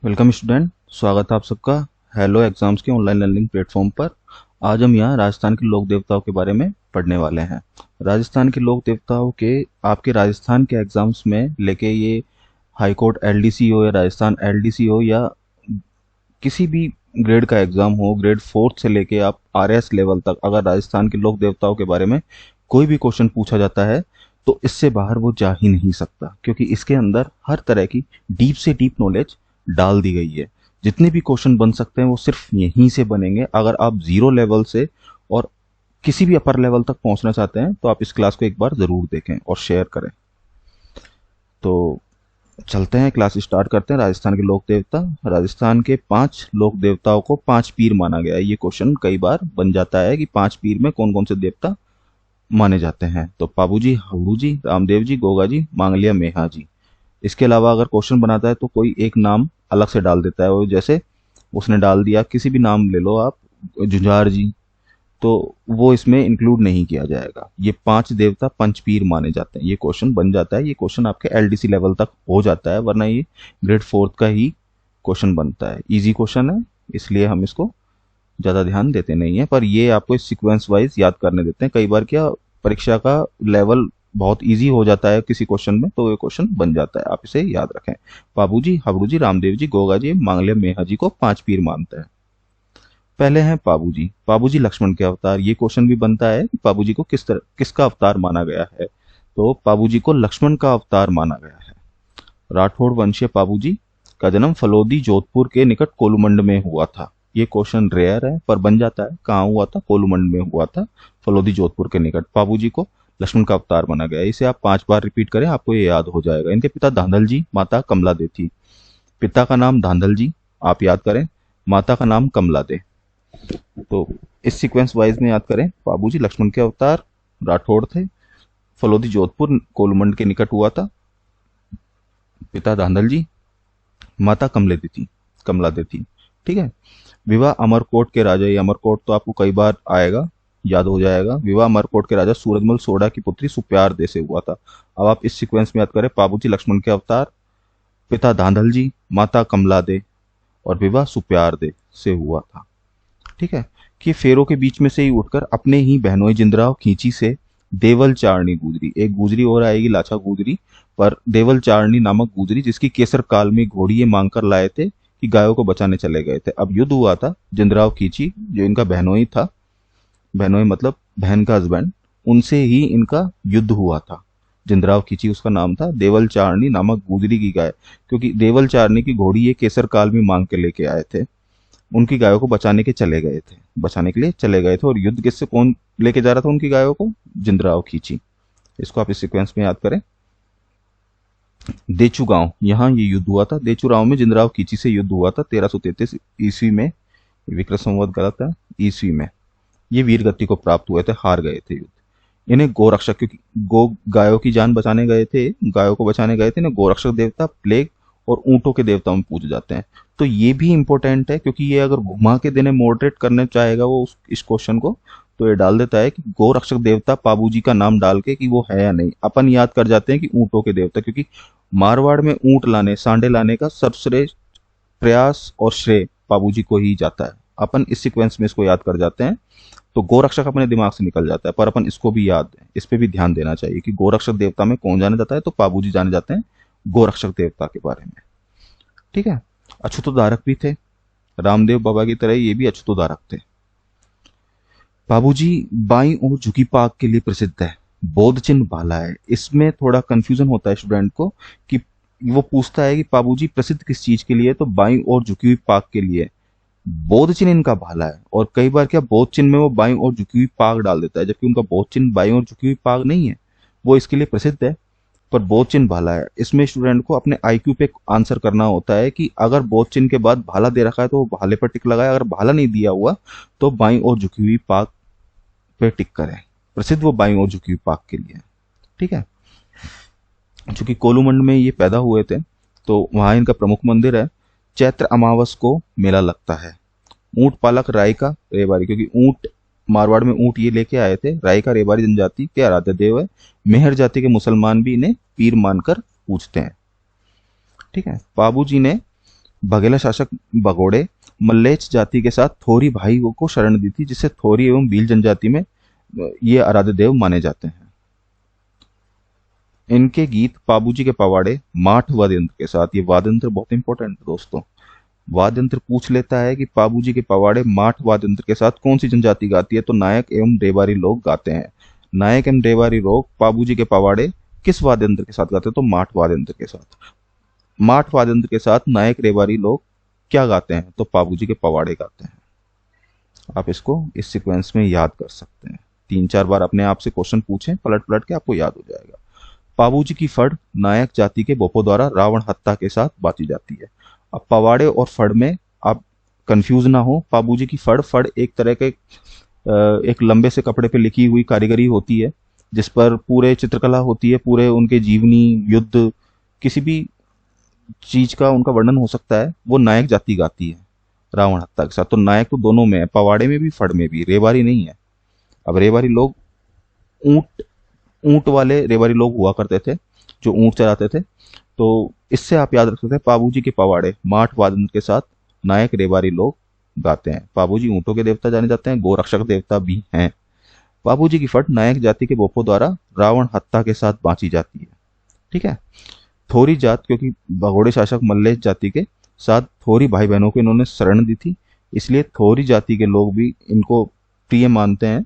Welcome student. स्वागत है आप सबका हेलो एग्जाम्स के ऑनलाइन लर्निंग प्लेटफॉर्म पर। आज हम यहाँ राजस्थान के लोक देवताओं के बारे में पढ़ने वाले हैं। राजस्थान के लोक देवताओं के आपके राजस्थान के एग्जाम्स में लेके ये हाई कोर्ट एलडीसी हो या राजस्थान एलडीसी हो या किसी भी ग्रेड का एग्जाम हो, ग्रेड फोर्थ से लेके आप आरएस लेवल तक, अगर राजस्थान के लोक देवताओं के बारे में कोई भी क्वेश्चन पूछा जाता है तो इससे बाहर वो जा ही नहीं सकता, क्योंकि इसके अंदर हर तरह की डीप से डीप नॉलेज डाल दी गई है। जितने भी क्वेश्चन बन सकते हैं वो सिर्फ यहीं से बनेंगे। अगर आप जीरो लेवल से और किसी भी अपर लेवल तक पहुंचना चाहते हैं तो आप इस क्लास को एक बार जरूर देखें और शेयर करें। तो चलते हैं, क्लास स्टार्ट करते हैं। राजस्थान के लोक देवता। राजस्थान के 5 लोक देवताओं को 5 पीर माना गया है। ये क्वेश्चन कई बार बन जाता है कि 5 पीर में कौन कौन से देवता माने जाते हैं। तो पाबू जी, हावड़ू जी, रामदेव जी, गोगा जी, मांगलिया, मेहा जी। इसके अलावा अगर क्वेश्चन बनाता है तो कोई एक नाम अलग से डाल देता है। वो जैसे उसने डाल दिया, किसी भी नाम ले लो आप, जुझार जी, तो वो इसमें इंक्लूड नहीं किया जाएगा। ये 5 देवता पंचपीर माने जाते हैं। ये क्वेश्चन बन जाता है। ये क्वेश्चन आपके एलडीसी लेवल तक हो जाता है, वरना ये ग्रेड फोर्थ का ही क्वेश्चन बनता है। इजी क्वेश्चन है, इसलिए हम इसको ज़्यादा ध्यान देते नहीं है, पर ये आपको इस सीक्वेंस वाइज याद करने देते हैं। कई बार क्या परीक्षा का लेवल बहुत इजी हो जाता है किसी क्वेश्चन में, तो ये क्वेश्चन बन जाता है। आप इसे याद रखें। बाबू जी, हावड़ू जी, रामदेव जी, गोगा जी, मांगलिया, मेहा जी को 5 पीर मानते हैं। पहले हैं पाबू जी। पाबू जी लक्ष्मण के अवतार। ये क्वेश्चन भी बनता है कि पाबू जी को किसका अवतार माना गया है। तो पाबू जी को लक्ष्मण का अवतार माना गया है। राठौड़ वंशीय पाबू जी का जन्म फलोदी जोधपुर के निकट कोलुमंड में हुआ था। ये क्वेश्चन रेयर है पर बन जाता है। कहाँ हुआ था? कोलुमंड में हुआ था, फलोदी जोधपुर के निकट। पाबू जी को लक्ष्मण का अवतार माना गया है। इसे आप 5 बार रिपीट करें, आपको ये याद हो जाएगा। इनके पिता धांधल जी, माता कमला दे थी। पिता का नाम धांधल जी आप याद करें, माता का नाम कमला दे। तो इस सीक्वेंस वाइज में याद करें। बाबू जी लक्ष्मण के अवतार, राठौड़ थे, फलोदी जोधपुर कोलमंड के निकट हुआ था, पिता धांधल जी, माता कमला देती। ठीक है। विवाह अमरकोट के राजा, ये अमरकोट तो आपको कई बार आएगा, याद हो जाएगा। विवाह अमरकोट के राजा सूरजमल सोडा की पुत्री सुप्यार दे से हुआ था। अब आप इस सीक्वेंस में याद करें। बाबूजी लक्ष्मण के अवतार, पिता धांधल जी, माता कमला दे और विवाह सुप्यार दे से हुआ था। ठीक है। कि फेरों के बीच में से ही उठकर अपने ही बहनोई जिंद्राव खींची से देवल चारणी गुजरी। एक गुजरी और आएगी, लाछा गुजरी, पर देवल चारणी नामक गुजरी, जिसकी केसर काल में घोड़ी ये मांग कर लाए थे कि गायों को बचाने चले गए थे। अब युद्ध हुआ था। जिंद्राव खींची जो इनका बहनोई था, बहनोई मतलब बहन का हस्बैंड, उनसे ही इनका युद्ध हुआ था। जिंद्राव खींची उसका नाम था। देवल चारणी नामक गुजरी की गाय, क्योंकि देवल चारणी की घोड़ी ये केसर काल में मांग के लेके आए थे, उनकी गायों को बचाने के चले गए थे, बचाने के लिए चले गए थे। और युद्ध किससे, कौन लेके जा रहा था उनकी गायों को? जिंद्राव खींची। इसको आप इस सीक्वेंस में याद करें। देचू गांव, यहाँ ये युद्ध हुआ था। देचू गांव में जिंद्राव खींची से युद्ध हुआ था 1333 ईस्वी में। विक्रम संवत गलत है, ईस्वी में। ये वीर गति को प्राप्त हुए थे, हार गए थे युद्ध। इन्हें गोरक्षक, क्योंकि गो गायों की जान बचाने गए थे, गायों को बचाने गए थे, इन्हें गोरक्षक देवता, प्लेग और ऊंटों के देवताओं में पूजे जाते हैं। तो ये भी इंपॉर्टेंट है, क्योंकि ये अगर घुमा के देने मॉडरेट करने चाहेगा वो इस क्वेश्चन को, तो ये डाल देता है कि गोरक्षक देवता पाबू जी का नाम डाल के कि वो है या नहीं। अपन याद कर जाते हैं कि ऊंटों के देवता, क्योंकि मारवाड़ में ऊंट लाने, सांडे लाने का सर्वश्रेष्ठ प्रयास और श्रेय पाबू जी को ही जाता है। अपन इस सीक्वेंस में इसको याद कर जाते हैं, तो गोरक्षक अपने दिमाग से निकल जाता है। पर अपन इसको भी याद है, इस पे भी ध्यान देना चाहिए कि गोरक्षक देवता में कौन जाने जाता है, तो पाबू जी जाने जाते हैं गोरक्षक देवता के बारे में। ठीक है। अछूतोद्धारक भी थे, रामदेव बाबा की तरह ये भी अछूतोद्धारक थे। बाबूजी बाई और झुकी पाक के लिए प्रसिद्ध है। बौद्ध चिन्ह भाला है। इसमें थोड़ा कंफ्यूजन होता है स्टूडेंट को कि वो पूछता है कि बाबूजी प्रसिद्ध किस चीज के लिए, तो बाई और झुकी हुई पाक के लिए। बौद्ध चिन्ह इनका भाला है, और कई बार क्या बौद्ध चिन्ह में वो बाई और झुकी हुई पाक डाल देता है, जबकि उनका बौद्ध चिन्ह बाई और झुकी हुई पाक नहीं है। वो इसके लिए प्रसिद्ध है, पर बौद्ध चिन्ह भाला है। इसमें स्टूडेंट को अपने आईक्यू पे आंसर करना होता है कि अगर बौद्ध चिन्ह के बाद भाला दे रखा है तो वो भाले पर टिक लगाए, अगर भाला नहीं दिया हुआ तो बाई और झुकी हुई पाक पे टिक करें। प्रसिद्ध वो बाई और झुकी हुई पाक के लिए। ठीक है। चूंकि कोलूमंड में ये पैदा हुए थे, तो वहां इनका प्रमुख मंदिर है। चैत्र अमावस को मेला लगता है। ऊंट पालक रायका रेवारी, क्योंकि ऊंट मारवाड़ में ऊंट ये लेके आए थे। रायका रेवारी जनजाति के आराध्य देव है। मेहर जाति के मुसलमान भी इन्हें पीर मानकर पूजते हैं। ठीक है। बाबू जी ने बघेला शासक भगोड़े मल्लेच जाति के साथ थोरी भाई को शरण दी थी, जिससे थोरी एवं भील जनजाति में ये आराध्य देव माने जाते हैं। इनके गीत पाबूजी के पवाड़े माठ वाद्य यंत्र के साथ, ये वाद्य यंत्र बहुत इंपॉर्टेंट है दोस्तों, वाद्य यंत्र पूछ लेता है कि पाबूजी के पवाड़े माठ वाद्य यंत्र के साथ कौन सी जनजाति गाती है, तो नायक एवं रेवारी लोग गाते हैं। नायक एवं रेवारी लोग पाबूजी के पवाड़े किस वाद्य यंत्र के साथ गाते हैं, तो माठ वाद्य यंत्र के साथ। माठ वाद्य यंत्र के साथ नायक रेवारी लोग क्या गाते हैं, तो पाबूजी के पवाड़े गाते हैं। आप इसको इस सीक्वेंस में याद कर सकते हैं, 3-4 बार अपने आप से क्वेश्चन पूछें, पलट पलट के आपको याद हो जाएगा। पाबूजी की फड़ नायक जाति के बोपो द्वारा रावण हत्या के साथ बांटी जाती है। अब पवाड़े और फड़ में आप कंफ्यूज ना हो, पाबूजी की फड़, फड़ एक तरह के एक लंबे से कपड़े पे लिखी हुई कारीगरी होती है, जिस पर पूरे चित्रकला होती है, पूरे उनके जीवनी, युद्ध, किसी भी चीज का उनका वर्णन हो सकता है, वो नायक जाति गाती है रावण हत्या के साथ। तो नायक तो दोनों में है, पवाड़े में भी फड़ में भी, रेवारी नहीं है। अब रेवारी लोग ऊंट ऊंट वाले रेवारी लोग हुआ करते थे, जो ऊंट चलाते थे। तो इससे आप याद रख सकते हैं, पाबूजी के पवाड़े माठ वादन के साथ नायक रेवारी लोग गाते हैं। पाबूजी ऊंटों के देवता जाने जाते हैं, गोरक्षक देवता भी हैं। पाबूजी की फट नायक जाति के बोपो द्वारा रावण हत्या के साथ बांची जाती है। ठीक है। थोरी जात, क्योंकि भगोड़े शासक मल्लेश जाति के साथ थोरी भाई बहनों को इन्होंने शरण दी थी, इसलिए थोरी जाति के लोग भी इनको प्रिय मानते हैं।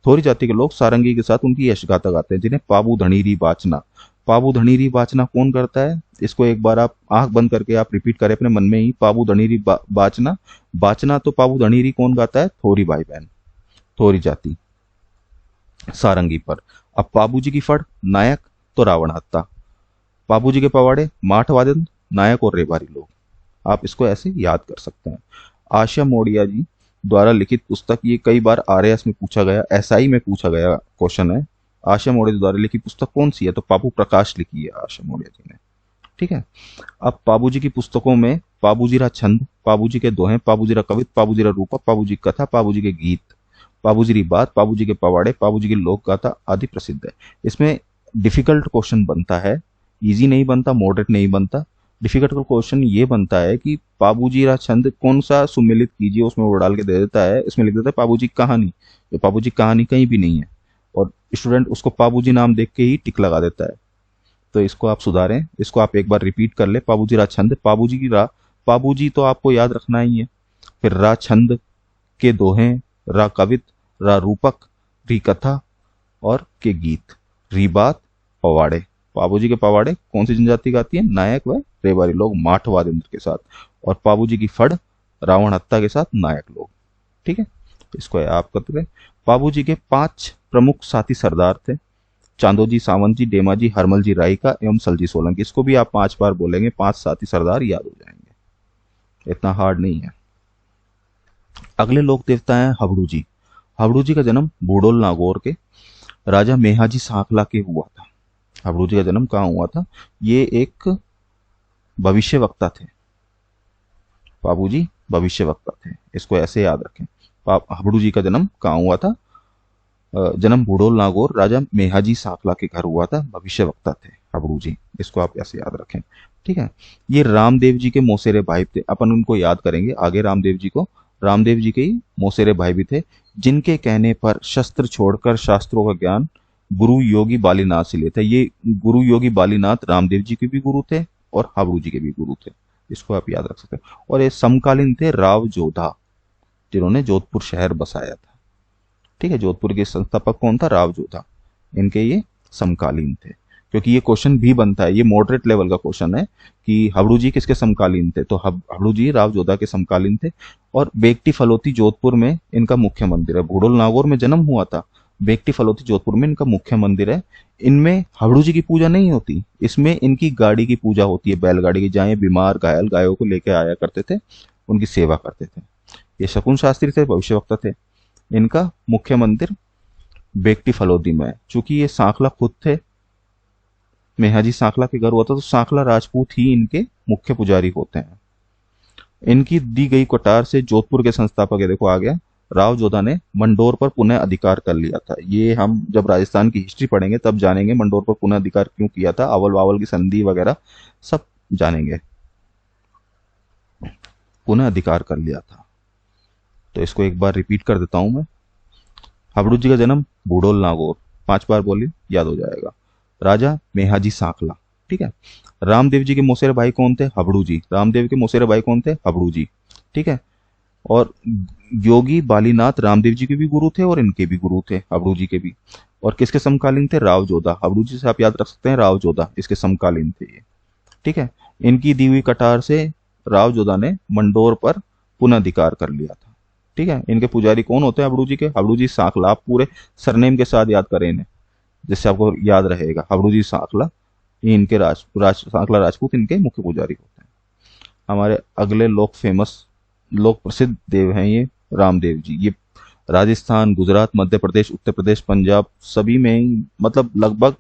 थोरी जाति के लोग सारंगी के साथ उनकी यश गाथा गाते हैं, जिन्हें पाबू धनीरी बाचना। पाबू धनीरी बाचना कौन करता है, इसको एक बार आप आंख बंद करके आप रिपीट करें अपने मन में ही, पाबू धनीरी बाचना। बाचना तो पाबू धनीरी कौन गाता है, थोरी भाई बहन, थोरी जाति, सारंगी पर। अब पाबूजी की फड़ नायक तो रावण हत्या, पाबूजी के पवाड़े माठ वादन, नायक और रेवारी लोग। आप इसको ऐसे याद कर सकते हैं। आशा मोडिया जी द्वारा लिखित पुस्तक, ये कई बार आरएएस में पूछा गया, एसआई में पूछा गया क्वेश्चन है। आशा मोडिया द्वारा लिखित पुस्तक कौन सी है, तो पापू प्रकाश लिखी है आशा मोडिया जी ने। ठीक है। अब पाबूजी की पुस्तकों में पाबूजीरा छंद, पाबूजी के दोहे, पाबूजीरा कवित, पाबूजीरा रूपक, पाबूजी कथा, पाबूजी के गीत, पाबूजी बात, पाबूजी के पवाड़े, पाबूजी की लोक गाथा आदि प्रसिद्ध है। इसमें डिफिकल्ट क्वेश्चन बनता है, इजी नहीं बनता, मॉडरेट नहीं बनता। डिफिकल्ट क्वेश्चन ये बनता है कि पाबूजीरा छंद कौन सा सुमेलित कीजिए, उसमें वो डाल के दे देता है, इसमें लिख देता है पाबूजी कहानी। ये पाबूजी कहानी कहीं भी नहीं है, और स्टूडेंट उसको पाबूजी नाम देख के ही टिक लगा देता है। तो इसको आप सुधारें, इसको आप एक बार रिपीट कर ले। पाबूजीरा छंद, पाबूजी की रा, पाबूजी तो आपको याद रखना ही है। फिर रा छंद के दोहे, रा कवित, रा रूपक, री कथा और के गीत, री बात, पवाड़े। पाबूजी के पवाड़े कौन सी जनजाति गाती है, नायक व रेवारी लोग माठ वाद्य यंत्र के साथ, और पाबूजी की फड़ रावण हत्या के साथ नायक लोग। ठीक है, इसको आप करते रहे। पाबूजी के 5 प्रमुख साथी सरदार थे, चांदोजी, सावंत जी, डेमा जी, हरमल जी रायका एवं सलजी सोलंकी। इसको भी आप 5 बार बोलेंगे, 5 साथी सरदार याद हो जाएंगे, इतना हार्ड नहीं है। अगले लोक देवता हैं हबड़ू जी। हबड़ू जी का जन्म बूडोल नागौर के राजा मेहाजी सांखला के हुआ था। हबड़ू जी का जन्म कहाँ हुआ था, ये एक भविष्य वक्ता थे। पाबूजी भविष्य वक्ता थे, इसको ऐसे याद रखें। हबड़ू जी का जन्म कहाँ हुआ था, जन्म बूडोल नागौर राजा मेहाजी सांखला के घर हुआ था, भविष्य वक्ता थे हबड़ू जी, इसको आप ऐसे याद रखें। ठीक है। ये रामदेव जी के मौसेरे भाई थे, अपन उनको याद करेंगे आगे रामदेव जी को। रामदेव जी के ही मौसेरे भाई भी थे, जिनके कहने पर शस्त्र छोड़कर शास्त्रों का ज्ञान गुरु योगी बालीनाथ से लेते। ये गुरु योगी बालीनाथ रामदेव जी के भी गुरु थे और हबड़ू जी के भी गुरु थे, इसको आप याद रख सकते हैं। और ये समकालीन थे राव जोधा, जिन्होंने जोधपुर शहर बसाया था। ठीक है, जोधपुर के संस्थापक कौन था, राव जोधा। इनके ये समकालीन थे, क्योंकि ये क्वेश्चन भी बनता है, ये मॉडरेट लेवल का क्वेश्चन है कि हबड़ू जी किसके समकालीन थे, तो हबड़ू जी राव जोधा के समकालीन थे। और बेगटी फलोती जोधपुर में इनका मुख्य मंदिर है। बूडोल नागौर में जन्म हुआ था, बेगटी फलोती जोधपुर में इनका मुख्य मंदिर है। इनमें हबड़ू जी की पूजा नहीं होती, इसमें इनकी गाड़ी की पूजा होती है, बैलगाड़ी की, जहाँ बीमार घायल गायों को लेकर आया करते थे, उनकी सेवा करते थे। ये शकुन शास्त्री थे, भविष्यवक्ता थे। इनका मुख्य मंदिर बेगटी फलोदी में है। चूंकि ये सांखला खुद थे, मेहाजी सांखला के घर हुआ था, तो सांखला राजपूत ही इनके मुख्य पुजारी होते हैं। इनकी दी गई कटार से जोधपुर के संस्थापक, ये देखो आ गया, राव जोधा ने मंडोर पर पुनः अधिकार कर लिया था। ये हम जब राजस्थान की हिस्ट्री पढ़ेंगे तब जानेंगे मंडोर पर पुनः अधिकार क्यों किया था, अवल बावल की संधि वगैरह सब जानेंगे। पुनः अधिकार कर लिया था। तो इसको एक बार रिपीट कर देता हूं मैं। हाबड़ू जी का जन्म बूढ़ोल नागौर, 5 बार बोलिए याद हो जाएगा। राजा मेहाजी सांकला, ठीक है। रामदेव जी के मौसेरे भाई कौन थे? हाबड़ू जी। रामदेव के मौसेरे भाई कौन थे? हाबड़ू जी, ठीक है। और योगी बालीनाथ रामदेव जी के भी गुरु थे और इनके भी गुरु थे, हाबड़ू जी के भी। और किसके समकालीन थे? राव जोधा। हाबड़ू जी से आप याद रख सकते हैं राव जोधा, इसके समकालीन थे ये, ठीक है। इनकी दी हुई कटार से राव जोधा ने मंडोर पर पुनर्धिकार कर लिया था, ठीक है। इनके पुजारी कौन होते हैं हाबड़ू जी के? हाबड़ू जी सांकला। आप पूरे सरनेम के साथ याद करें इन्हें, जिससे आपको याद रहेगा। हाबड़ू जी सांकला, ये इनके सांकला राजपूत इनके मुख्य पुजारी होते हैं। हमारे अगले लोक प्रसिद्ध देव हैं ये रामदेव जी। ये राजस्थान, गुजरात, मध्य प्रदेश, उत्तर प्रदेश, पंजाब सभी में ही, मतलब लगभग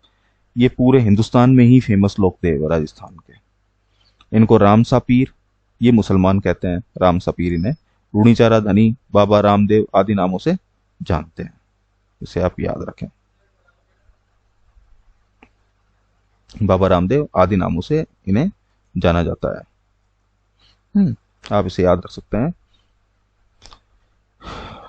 ये पूरे हिंदुस्तान में ही फेमस लोक देव है राजस्थान के। इनको रामसा पीर, ये मुसलमान कहते हैं रामसा पीर इन्हें। रूणीचारा धनी, बाबा रामदेव आदि नामों से जानते हैं, इसे आप याद रखें। बाबा रामदेव आदि नामों से इन्हें जाना जाता है। आप इसे याद रख सकते हैं।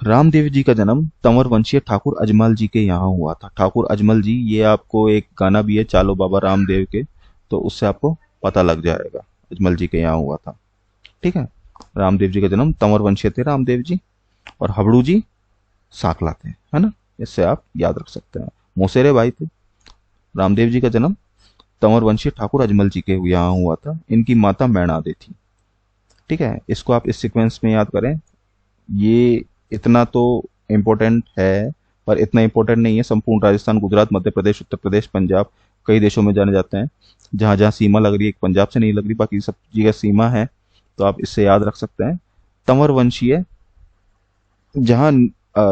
रामदेव जी का जन्म तंवर वंशीय ठाकुर अजमल जी के यहाँ हुआ था। ठाकुर अजमल जी, ये आपको एक गाना भी है चालो बाबा रामदेव के, तो उससे आपको पता लग जाएगा अजमल जी के यहाँ हुआ था, ठीक है। रामदेव जी का जन्म तंवर वंशीय थे रामदेव जी, और हाबड़ू जी सांकला थे, है ना। इससे आप याद रख सकते हैं। मौसेरे भाई थे। रामदेव जी का जन्म तंवर वंशीय ठाकुर अजमल जी के यहाँ हुआ था। इनकी माता मैणादे थी, ठीक है। इसको आप इस सीक्वेंस में याद करें। ये इतना तो इम्पोर्टेंट है, पर इतना इम्पोर्टेंट नहीं है। संपूर्ण राजस्थान, गुजरात, मध्य प्रदेश, उत्तर प्रदेश, पंजाब कई देशों में जाने जाते हैं। जहां जहां सीमा लग रही है, पंजाब से नहीं लग रही, बाकी सब जगह सीमा है, तो आप इससे याद रख सकते हैं। तंवर वंशीय, जहां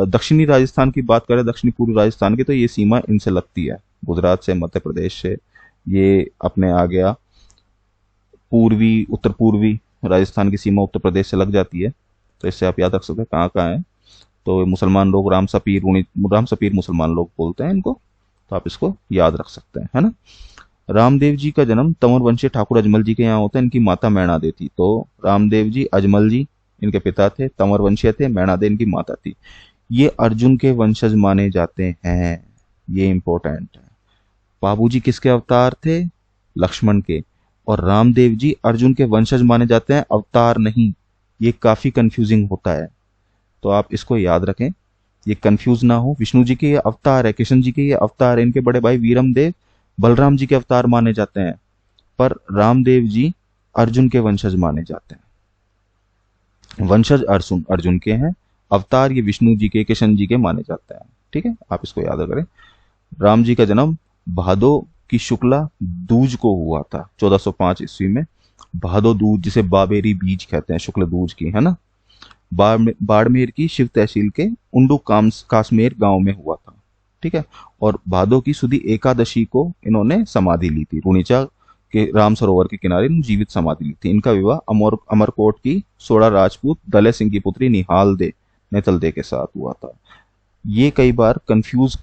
दक्षिणी राजस्थान की बात करें, दक्षिणी पूर्व राजस्थान की, तो ये सीमा इनसे लगती है, गुजरात से, मध्य प्रदेश से। ये अपने आ गया पूर्वी, उत्तर पूर्वी राजस्थान की सीमा उत्तर प्रदेश से लग जाती है। तो इससे आप याद रख सकते हैं कहाँ कहाँ है। तो मुसलमान लोग राम सपीर मुसलमान लोग बोलते हैं इनको, तो आप इसको याद रख सकते हैं, है ना। रामदेव जी का जन्म तंवर वंशीय ठाकुर अजमल जी के यहाँ होता है। इनकी माता मैणादे थी। तो रामदेव जी, अजमल जी इनके पिता थे, तंवर वंशीय थे, मैणादे इनकी माता थी। ये अर्जुन के वंशज माने जाते हैं, ये इंपॉर्टेंट है। बाबूजी किसके अवतार थे? लक्ष्मण के। और रामदेव जी अर्जुन के वंशज माने जाते हैं, अवतार नहीं। ये काफी कंफ्यूजिंग होता है, तो आप इसको याद रखें, ये कंफ्यूज ना हो। विष्णु जी के ये अवतार है, कृष्ण जी के ये अवतार है, इनके बड़े भाई वीरम देव बलराम जी के अवतार माने जाते हैं, पर रामदेव जी अर्जुन के वंशज माने जाते हैं। वंशज अर्जुन के हैं, अवतार ये विष्णु जी के, कृष्ण जी के माने जाते हैं, ठीक है। आप इसको याद करें। राम जी का जन्म भादो की शुक्ला दूज को हुआ था, 1405 ईस्वी में। भादो दूज, जिसे बाबेरी बीज कहते हैं, शुक्ल दूज की, है ना। बाड़मेर की शिव तहसील के उंडू काश्मीर गांव में हुआ था, ठीक है। और भादो की सुदी एकादशी को इन्होंने समाधि ली थी। रूणीचा के राम सरोवर के किनारे जीवित समाधि ली थी। इनका विवाह अमरकोट की सोड़ा राजपूत दले सिंह की पुत्री निहाल दे नेतल दे के साथ हुआ था। ये कई बार कंफ्यूज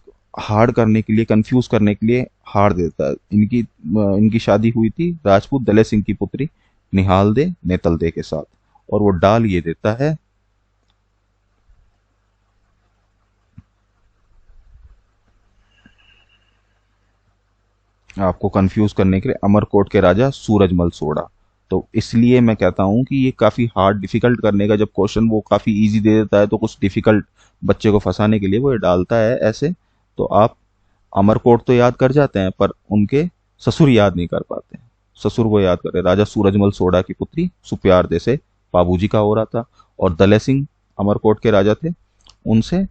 करने के लिए हार देता है। इनकी शादी हुई थी राजपूत दले सिंह की पुत्री निहाल दे नेतल दे के साथ, और वो डाल ये देता है आपको कंफ्यूज करने के लिए, अमरकोट के राजा सूरजमल सोड़ा। तो इसलिए मैं कहता हूं कि ये काफी हार्ड, डिफिकल्ट करने का, जब क्वेश्चन वो काफी इजी दे देता है तो कुछ डिफिकल्ट बच्चे को फंसाने के लिए वो ये डालता है ऐसे। तो आप अमरकोट तो याद कर जाते हैं, पर उनके ससुर याद नहीं कर पाते हैं। ससुर को याद करें, राजा सूरजमल सोड़ा की पुत्री सुप्यार दे से बाबूजी का हो रहा था, और दले सिंह अमरकोट के राजा थे, उनसे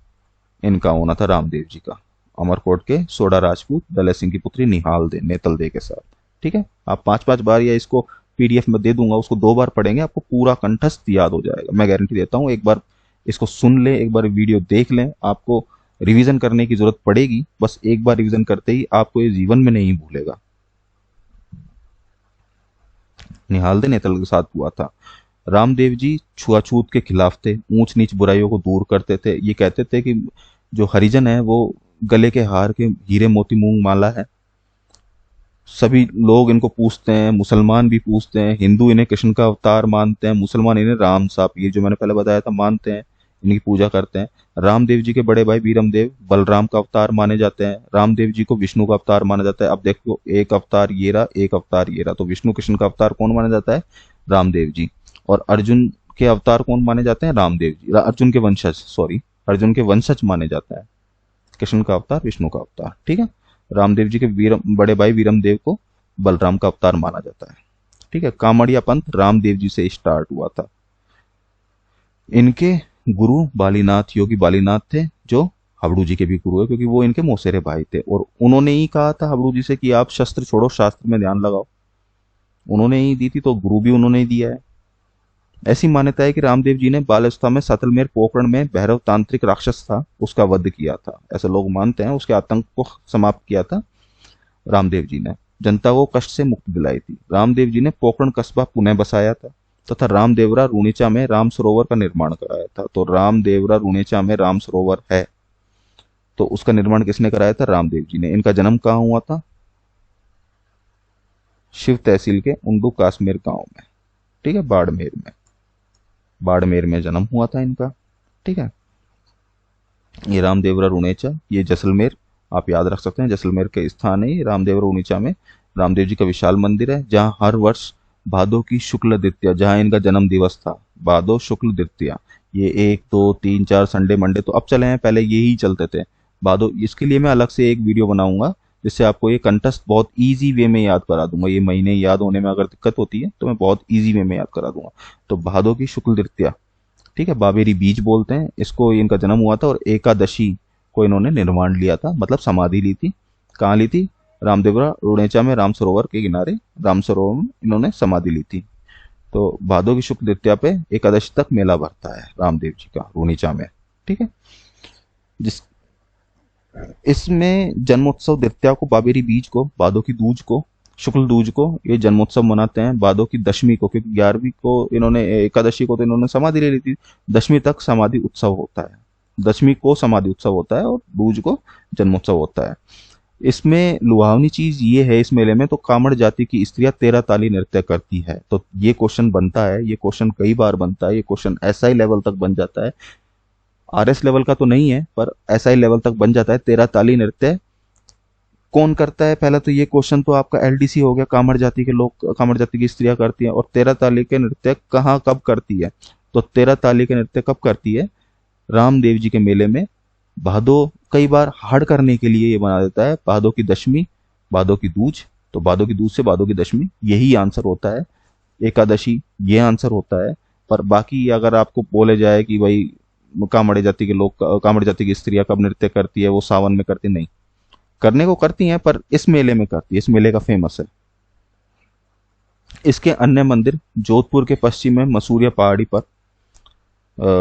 इनका होना था रामदेव जी का। अमरकोट के सोडा राजपूत दले सिंह की पुत्री निहाल दे नेतल दे के साथ, ठीक है। आप 5-5 बार, या इसको पीडीएफ में दे दूंगा, उसको 2 बार पढ़ेंगे, आपको पूरा कंठस्थ याद हो जाएगा, मैं गारंटी देता हूँ। एक बार इसको सुन लें, एक बार वीडियो देख लें, आपको रिवीजन करने की जरूरत पड़ेगी। बस एक बार रिवीजन करते ही आपको ये जीवन में नहीं भूलेगा। निहाल दे नेतल के साथ हुआ था। रामदेव जी छुआछूत के खिलाफ थे, ऊंच नीच बुराइयों को दूर करते थे। ये कहते थे कि जो हरिजन है वो गले के हार के हीरे मोती मूंग माला है, सभी लोग इनको पूछते हैं, मुसलमान भी पूछते हैं, हिंदू इन्हें कृष्ण का अवतार मानते हैं, मुसलमान इन्हें राम साहब, ये जो मैंने पहले बताया था, मानते हैं, इनकी पूजा करते हैं। रामदेव जी के बड़े भाई वीरमदेव बलराम का अवतार माने जाते हैं। रामदेव जी को विष्णु का अवतार माना जाता है। अब देखो, एक अवतार ये रहा, एक अवतार ये रहा, तो विष्णु कृष्ण का अवतार कौन माना जाता है? रामदेव जी। और अर्जुन के अवतार कौन माने जाते हैं? रामदेव जी। अर्जुन के वंशज, सॉरी, अर्जुन के वंशज माने जाता है। कृष्ण का अवतार, विष्णु का अवतार, ठीक है। रामदेव जी के बड़े भाई वीरमदेव को बलराम का अवतार माना जाता है, ठीक है। कामड़िया पंथ रामदेव जी से स्टार्ट हुआ था। इनके गुरु बालीनाथ, योगी बालीनाथ थे, जो हबड़ू जी के भी गुरु है, क्योंकि वो इनके मौसेरे भाई थे। और उन्होंने ही कहा था हबड़ू जी से कि आप शस्त्र छोड़ो, शास्त्र में ध्यान लगाओ। उन्होंने ही दी थी, तो गुरु भी उन्होंने ही दिया है। ऐसी मान्यता है कि रामदेव जी ने बाल्यावस्था में सातलमेर पोखरण में भैरव तांत्रिक राक्षस था, उसका वध किया था, ऐसे लोग मानते हैं। उसके आतंक को समाप्त किया था रामदेव जी ने, जनता को कष्ट से मुक्ति दिलाई थी। रामदेव जी ने पोखरण कस्बा पुनः बसाया था, तथा रामदेवरा रूणीचा में राम सरोवर का निर्माण कराया था। तो रामदेवरा रूणीचा में राम सरोवर है, तो उसका निर्माण किसने कराया था? रामदेव जी ने। इनका जन्म कहाँ हुआ था? शिव तहसील के उंडू काश्मीर गांव में, ठीक है, बाड़मेर में। बाड़मेर में जन्म हुआ था इनका, ठीक है। ये रामदेवरा रूणेचा, ये जैसलमेर, आप याद रख सकते हैं, जैसलमेर के स्थान है ये रामदेवरा रूणीचा में। रामदेव जी का विशाल मंदिर है, जहाँ हर वर्ष भादो की शुक्ल द्वितीया, जहाँ इनका जन्म दिवस था, भादो शुक्ल द्वितीया, ये 1 2 3 4 संडे मंडे तो अब चले हैं, पहले ये ही चलते थे भादो। इसके लिए मैं अलग से एक वीडियो बनाऊंगा, जिससे आपको ये कंटेस्ट बहुत इजी वे में याद करा दूंगा। ये महीने याद होने में अगर दिक्कत होती है तो मैं बहुत इजी वे में याद करा दूंगा। तो भादो की शुक्ल द्वितीया, ठीक है, बाबेरी बीज बोलते हैं इसको, इनका जन्म हुआ था। और एकादशी को इन्होंने निर्माण लिया था, मतलब समाधि ली थी। कहाँ ली थी? रामदेवरा रूणेचा में, राम सरोवर के किनारे, राम सरोवर में इन्होंने समाधि ली थी। तो भादो की शुक्ल द्वितीया पे एकादशी तक मेला भरता है रामदेव जी का रूणीचा में, ठीक है। जिस इसमें जन्मोत्सव द्वितीया को, बाबेरी बीज को, भादो की दूज को, शुक्ल दूज को ये जन्मोत्सव मनाते हैं। भादो की दशमी को, क्योंकि 11वीं को इन्होंने, एकादशी को तो इन्होंने समाधि ले ली थी, दशमी तक समाधि उत्सव होता है। दशमी को समाधि उत्सव होता है और दूज को जन्मोत्सव होता है। इसमें लुभावनी चीज ये है, इस मेले में तो कामड़ जाति की स्त्रियां 13 ताली नृत्य करती है। तो ये क्वेश्चन बनता है, ये क्वेश्चन कई बार बनता है, ये क्वेश्चन एसआई लेवल तक बन जाता है। आरएस लेवल का तो नहीं है, पर एसआई लेवल तक बन जाता है। 13 ताली नृत्य कौन करता है? पहला तो ये क्वेश्चन तो आपका एलडीसी हो गया, कामड़ जाति के लोग, कामड़ जाति की स्त्रियां करती हैं। और 13 ताली के नृत्य कहाँ कब करती है? तो 13 ताली के नृत्य कब करती है? रामदेव जी के मेले में। भादो कई बार हार्ड करने के लिए ये बना देता है, भादो की दशमी, भादो की दूज। तो भादो की दूज से भादो की दशमी, यही आंसर होता है। एकादशी, ये आंसर होता है। पर बाकी अगर आपको बोले जाए कि भाई कामड़ जाति के लोग, कामड़ जाति की स्त्रियां कब नृत्य करती है, वो सावन में करती नहीं, करने को करती हैं, पर इस मेले में करती है, इस मेले का फेमस है। इसके अन्य मंदिर जोधपुर के पश्चिम में मसूरिया पहाड़ी पर,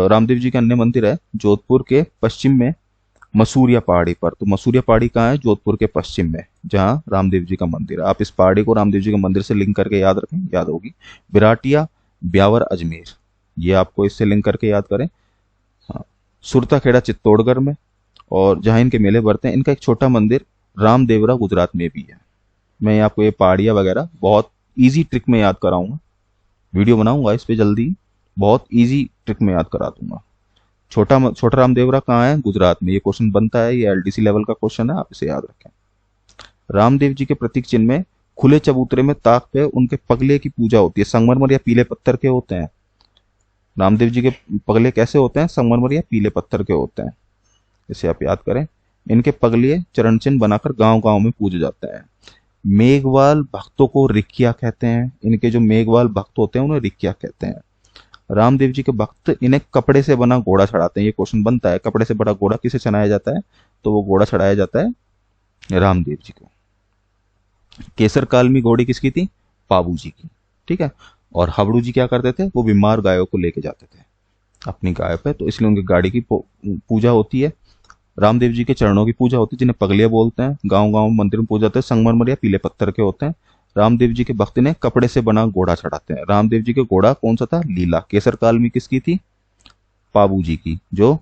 रामदेव जी के अन्य मंदिर है जोधपुर के पश्चिम में मसूरिया पहाड़ी पर। तो मसूरिया पहाड़ी कहाँ है? जोधपुर के पश्चिम में, जहाँ रामदेव जी का मंदिर है। आप इस पहाड़ी को रामदेव जी के मंदिर से लिंक करके याद रखें, याद होगी। बिराटिया, ब्यावर, अजमेर, ये आपको इससे लिंक करके याद करें। हाँ, सुरताखेड़ा चित्तौड़गढ़ में, और जहाँ इनके मेले भरते हैं। इनका एक छोटा मंदिर रामदेवरा गुजरात में भी है। मैं आपको ये पहाड़ियाँ वगैरह बहुत इजी ट्रिक में याद कराऊंगा, वीडियो बनाऊंगा इस पे जल्दी, बहुत इजी ट्रिक में याद करा दूंगा। छोटा रामदेवरा कहाँ है? गुजरात में। ये क्वेश्चन बनता है, ये एलडीसी लेवल का क्वेश्चन है, आप इसे याद रखें। रामदेव जी के प्रतीक चिन्ह में खुले चबूतरे में ताक पे उनके पगले की पूजा होती है। संगमरमर या पीले पत्थर के होते हैं। रामदेव जी के पगले कैसे होते हैं? संगमरमर या पीले पत्थर के होते हैं, इसे आप याद करें। इनके पगले चरण चिन्ह बनाकर गांव गांव में पूजे जाते हैं। मेघवाल भक्तों को रिक्किया कहते हैं। इनके जो मेघवाल भक्त होते हैं उन्हें रिक्किया कहते हैं। रामदेव जी के भक्त इन्हें कपड़े से बना घोड़ा चढ़ाते हैं। ये क्वेश्चन बनता है, कपड़े से बना घोड़ा किसे चढ़ाया जाता है? तो वो घोड़ा चढ़ाया जाता है रामदेव जी को। केसर कालमी घोड़ी किसकी थी? पाबू जी की, ठीक है। और हबड़ू जी क्या करते थे? वो बीमार गायों को लेके जाते थे अपनी गाय पे, तो इसलिए उनकी गाड़ी की पूजा होती है। रामदेव जी के चरणों की पूजा होती है, जिन्हें पगलिया बोलते हैं। गांव गांव मंदिर में पूजा होते हैं, संगमरमर या पीले पत्थर के होते हैं। रामदेव जी के भक्त ने कपड़े से बना घोड़ा चढ़ाते हैं। रामदेव जी के घोड़ा कौन सा था? लीला। केसर कालमी किसकी थी? पाबू जी की, जो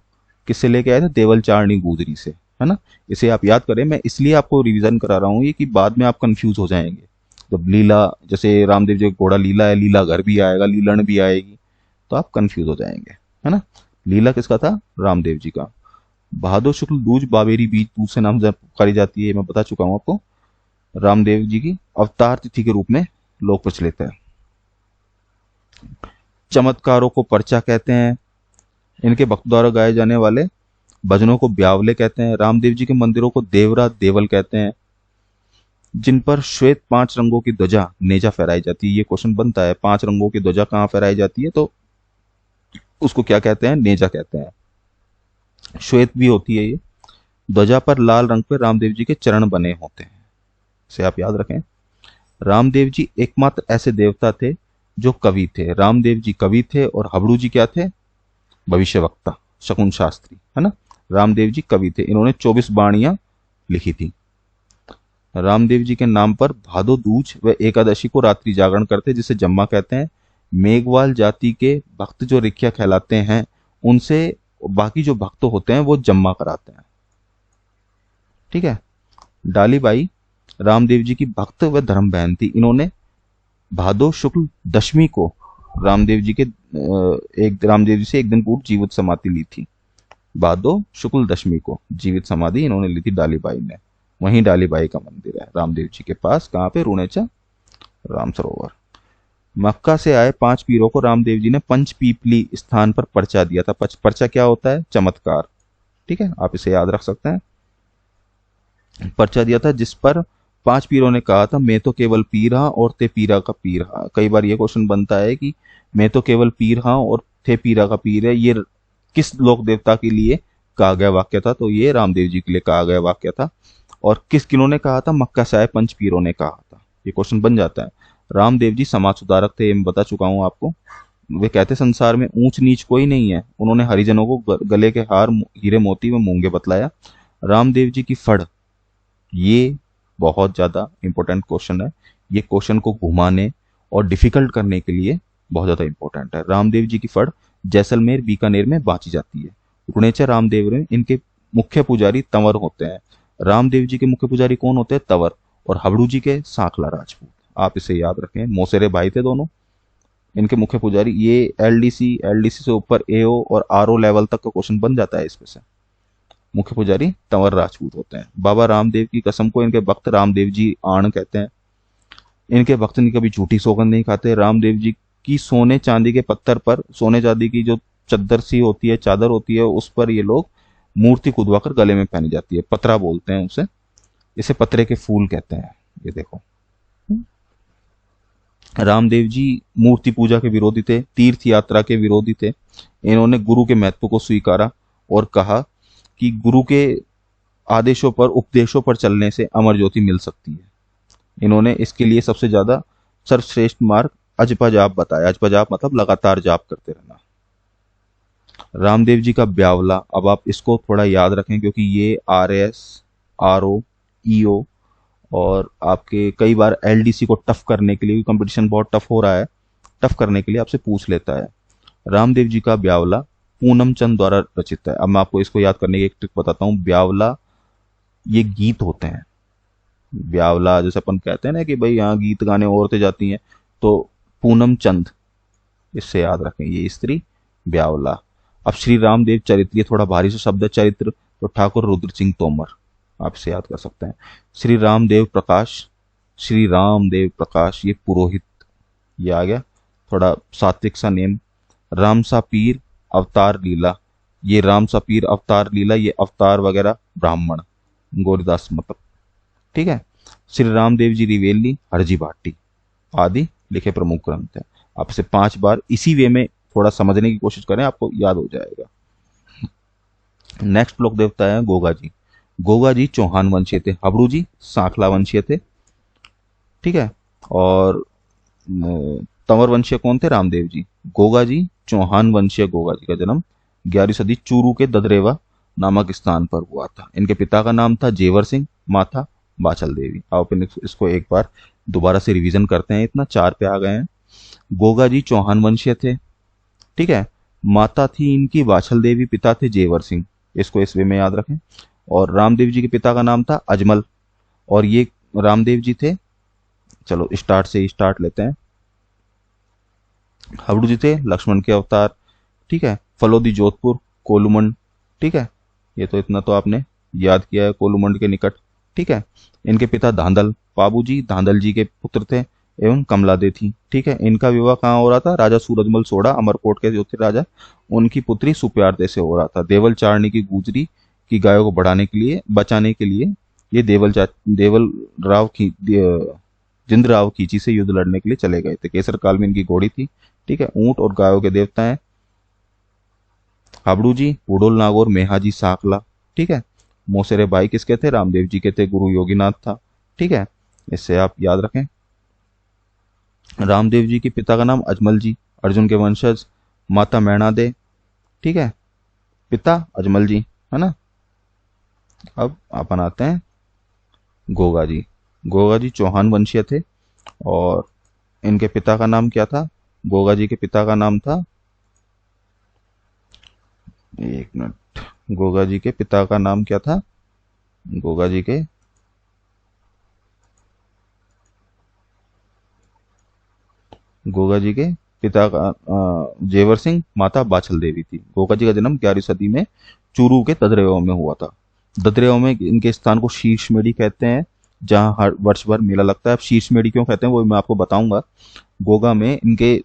किससे लेके आए थे? देवल चारणी गुजरी से, है ना। इसे आप याद करें, मैं इसलिए आपको रिवीजन करा रहा हूँ ये कि बाद में आप कंफ्यूज हो जाएंगे। जब लीला, जैसे रामदेव जी का घोड़ा लीला है, लीला घर भी आएगा, लीलन भी आएगी, तो आप कंफ्यूज हो जाएंगे, है ना। लीला किसका था? रामदेव जी का। भादो शुक्ल दूज बाबेरी बीज दूज से नाम से पुकारी जाती है, मैं बता चुका हूं आपको। रामदेव जी की अवतार तिथि के रूप में लोग प्रचलित है। चमत्कारों को पर्चा कहते हैं। इनके भक्त द्वारा गाए जाने वाले भजनों को ब्यावले कहते हैं। रामदेव जी के मंदिरों को देवरा देवल कहते हैं। जिन पर श्वेत 5 रंगों की ध्वजा नेजा फहराई जाती है। ये क्वेश्चन बनता है, 5 रंगों की ध्वजा कहाँ फहराई जाती है? तो उसको क्या कहते हैं? नेजा कहते हैं। श्वेत भी होती है ये। ध्वजा पर लाल रंग पे रामदेव जी के चरण बने होते हैं, इसे आप याद रखें। रामदेव जी एकमात्र ऐसे देवता थे जो कवि थे। रामदेव जी कवि थे और हबड़ू जी क्या थे? भविष्यवक्ता, शकुन शास्त्री, है ना। रामदेव जी कवि थे, इन्होंने 24 बाणियां लिखी थी। रामदेव जी के नाम पर भादो दूज व एकादशी को रात्रि जागरण करते, जिसे जम्मा कहते हैं। मेघवाल जाति के भक्त जो रिख्या कहलाते हैं, उनसे बाकी जो भक्त होते हैं वो जम्मा कराते हैं, ठीक है। डालीबाई रामदेव जी की भक्त व धर्म बहन थी। इन्होंने भादो शुक्ल दशमी को रामदेव जी के एक रामदेव जी से एक दिन पूर्व जीवित समाधि ली थी। भादो शुक्ल दशमी को जीवित समाधि इन्होंने ली थी डालीबाई ने। वहीं डालीबाई का मंदिर है रामदेव जी के पास, कहाँ पे? रूणेचा राम सरोवर। मक्का से आए 5 पीरों को रामदेव जी ने पंच पीपली स्थान पर पर्चा दिया था। पर्चा क्या होता है? चमत्कार, ठीक है, आप इसे याद रख सकते हैं। पर्चा दिया था जिस पर 5 पीरों ने कहा था, मैं तो केवल पीर हाँ और थे पीरा का पीर हाँ। कई बार ये क्वेश्चन बनता है कि मैं तो केवल पीर हाँ और थे पीरा का पीर है, ये किस लोक देवता के लिए कहा गया वाक्य था? तो ये रामदेव जी के लिए कहा गया वाक्य था। और किन्होंने कहा था? मक्का से आए 5 पीरों ने कहा था। ये क्वेश्चन बन जाता है। रामदेव जी समाज सुधारक थे, मैं बता चुका हूं आपको। वे कहते संसार में ऊंच नीच कोई नहीं है। उन्होंने हरिजनों को गले के हार, हीरे मोती व मूंगे बतलाया। रामदेव जी की फड़, ये बहुत ज्यादा इंपॉर्टेंट क्वेश्चन है। ये क्वेश्चन को घुमाने और डिफिकल्ट करने के लिए बहुत ज्यादा इंपॉर्टेंट है। रामदेव जी की फड़ जैसलमेर बीकानेर में बांची जाती है। रुणेचा रामदेव में इनके मुख्य पुजारी तंवर होते हैं। रामदेव जी के मुख्य पुजारी कौन होते हैं? तंवर। और हबड़ू जी के सांखला राजपूत। आप इसे याद रखें, मौसेरे भाई थे दोनों। इनके मुख्य पुजारी, ये एलडीसी से ऊपर एओ और आरओ लेवल तक का क्वेश्चन बन जाता है इसमें से। मुख्य पुजारी तंवर राजपूत होते हैं। बाबा रामदेव की कसम को इनके भक्त रामदेव जी आण कहते हैं। इनके भक्त ने कभी झूठी सौगंध नहीं खाते। रामदेव जी की सोने चांदी के पत्थर पर, सोने चांदी की जो चद्दर सी होती है, चादर होती है, उस पर ये लोग मूर्ति खुदवाकर गले में पहनी जाती है। पतरा बोलते हैं उसे, इसे पतरे के फूल कहते हैं। ये देखो, रामदेव जी मूर्ति पूजा के विरोधी थे, तीर्थ यात्रा के विरोधी थे। इन्होंने गुरु के महत्व को स्वीकारा और कहा कि गुरु के आदेशों पर, उपदेशों पर चलने से अमर ज्योति मिल सकती है। इन्होंने इसके लिए सबसे ज्यादा सर्वश्रेष्ठ मार्ग अजपा जाप बताया। अजपा जाप मतलब लगातार जाप करते रहना। रामदेव जी का ब्यावला, अब आप इसको थोड़ा याद रखें क्योंकि ये RS, RO, EO और आपके कई बार LDC को टफ करने के लिए, कंपटीशन बहुत टफ हो रहा है, टफ करने के लिए आपसे पूछ लेता है। रामदेव जी का ब्यावला पूनम चंद द्वारा रचित है। अब मैं आपको इसको याद करने की एक ट्रिक बताता हूँ। ब्यावला ये गीत होते हैं। ब्यावला जैसे अपन कहते हैं ना कि भाई यहाँ गीत गाने औरतें जाती हैं, तो पूनम चंद, इससे याद रखें, ये स्त्री ब्यावला। अब श्री रामदेव चरित्र, ये थोड़ा भारी सा शब्द है चरित्र, तो ठाकुर रुद्र सिंह तोमर, आप इसे याद कर सकते हैं। श्री रामदेव प्रकाश, श्री रामदेव प्रकाश, ये पुरोहित, ये आ गया थोड़ा सात्विक सा नेम। रामसा पीर अवतार लीला, ये रामसा पीर अवतार लीला, ये अवतार वगैरह ब्राह्मण, गोरीदास मतलब, ठीक है। श्री रामदेव जी रिवेली, हरजी भाटी आदि लिखे प्रमुख ग्रंथ हैं। आप इसे 5 बार इसी वे में थोड़ा समझने की कोशिश करें, आपको याद हो जाएगा। नेक्स्ट लोक देवता है गोगा जी। गोगा जी चौहान वंशीय थे। हबड़ू जी सांखला वंशीय थे, ठीक है। और तंवर वंशीय कौन थे? रामदेव जी। गोगा जी चौहान वंशीय गोगा जी का जन्म 11वीं सदी चूरू के ददरेवा नामक स्थान पर हुआ था। इनके पिता का नाम था जेवर सिंह, माता बाचल देवी। आप इसको एक बार दोबारा से रिवीजन करते हैं, इतना 4 पे आ गए हैं। गोगा जी चौहान वंशीय थे, ठीक है। माता थी इनकी बाछल देवी, पिता थे जेवर सिंह, इसको इस वे में याद रखें। और रामदेव जी के पिता का नाम था अजमल। और ये रामदेव जी थे, चलो स्टार्ट से ही स्टार्ट लेते हैं। हावड़ू जी थे लक्ष्मण के अवतार, ठीक है। फलोदी जोधपुर, कोलूमंड, ठीक है। ये तो इतना तो आपने याद किया है, कोलूमंड के निकट, ठीक है। इनके पिता धांधल, बाबू जी धांधल जी के पुत्र थे, एवं कमलादे थी, ठीक है। इनका विवाह कहाँ हो रहा था? राजा सूरजमल सोढ़ा, अमरकोट के जो थे राजा, उनकी पुत्री सुप्यारदे से हो रहा था। देवल चारणी की गुजरी की गायों को बढ़ाने के लिए, बचाने के लिए ये देवल राव की जिंदराव खींची से युद्ध लड़ने के लिए चले गए थे। केसर काल में इनकी घोड़ी थी, ठीक है। ऊंट और गायों के देवता हैं हाबड़ू जी, पुडोल नागौर, मेहाजी साकला, ठीक है। मोसेरे भाई किसके थे? रामदेव जी के थे, गुरु योगीनाथ था, ठीक है। इससे आप याद रखें। रामदेव जी के पिता का नाम अजमल जी, अर्जुन के वंशज, माता मैणा दे, ठीक है। पिता अजमल जी, है ना। अब अपन आते हैं गोगा जी। गोगा जी चौहान वंशीय थे, और इनके पिता का नाम क्या था? गोगा जी के पिता का नाम था, एक मिनट, गोगा जी के पिता का नाम क्या था? गोगा जी के गोगा जी के पिता का जेवर सिंह, माता बाछल देवी थी। गोगा जी का जन्म 11वीं सदी में चूरू के ददरेवा में हुआ था। ददरेवा में इनके स्थान को शीर्ष मेढ़ी कहते हैं, जहां हर वर्ष भर मेला लगता है। अब शीर्ष मेढ़ी क्यों कहते हैं वो मैं आपको बताऊंगा। गोगा में इनके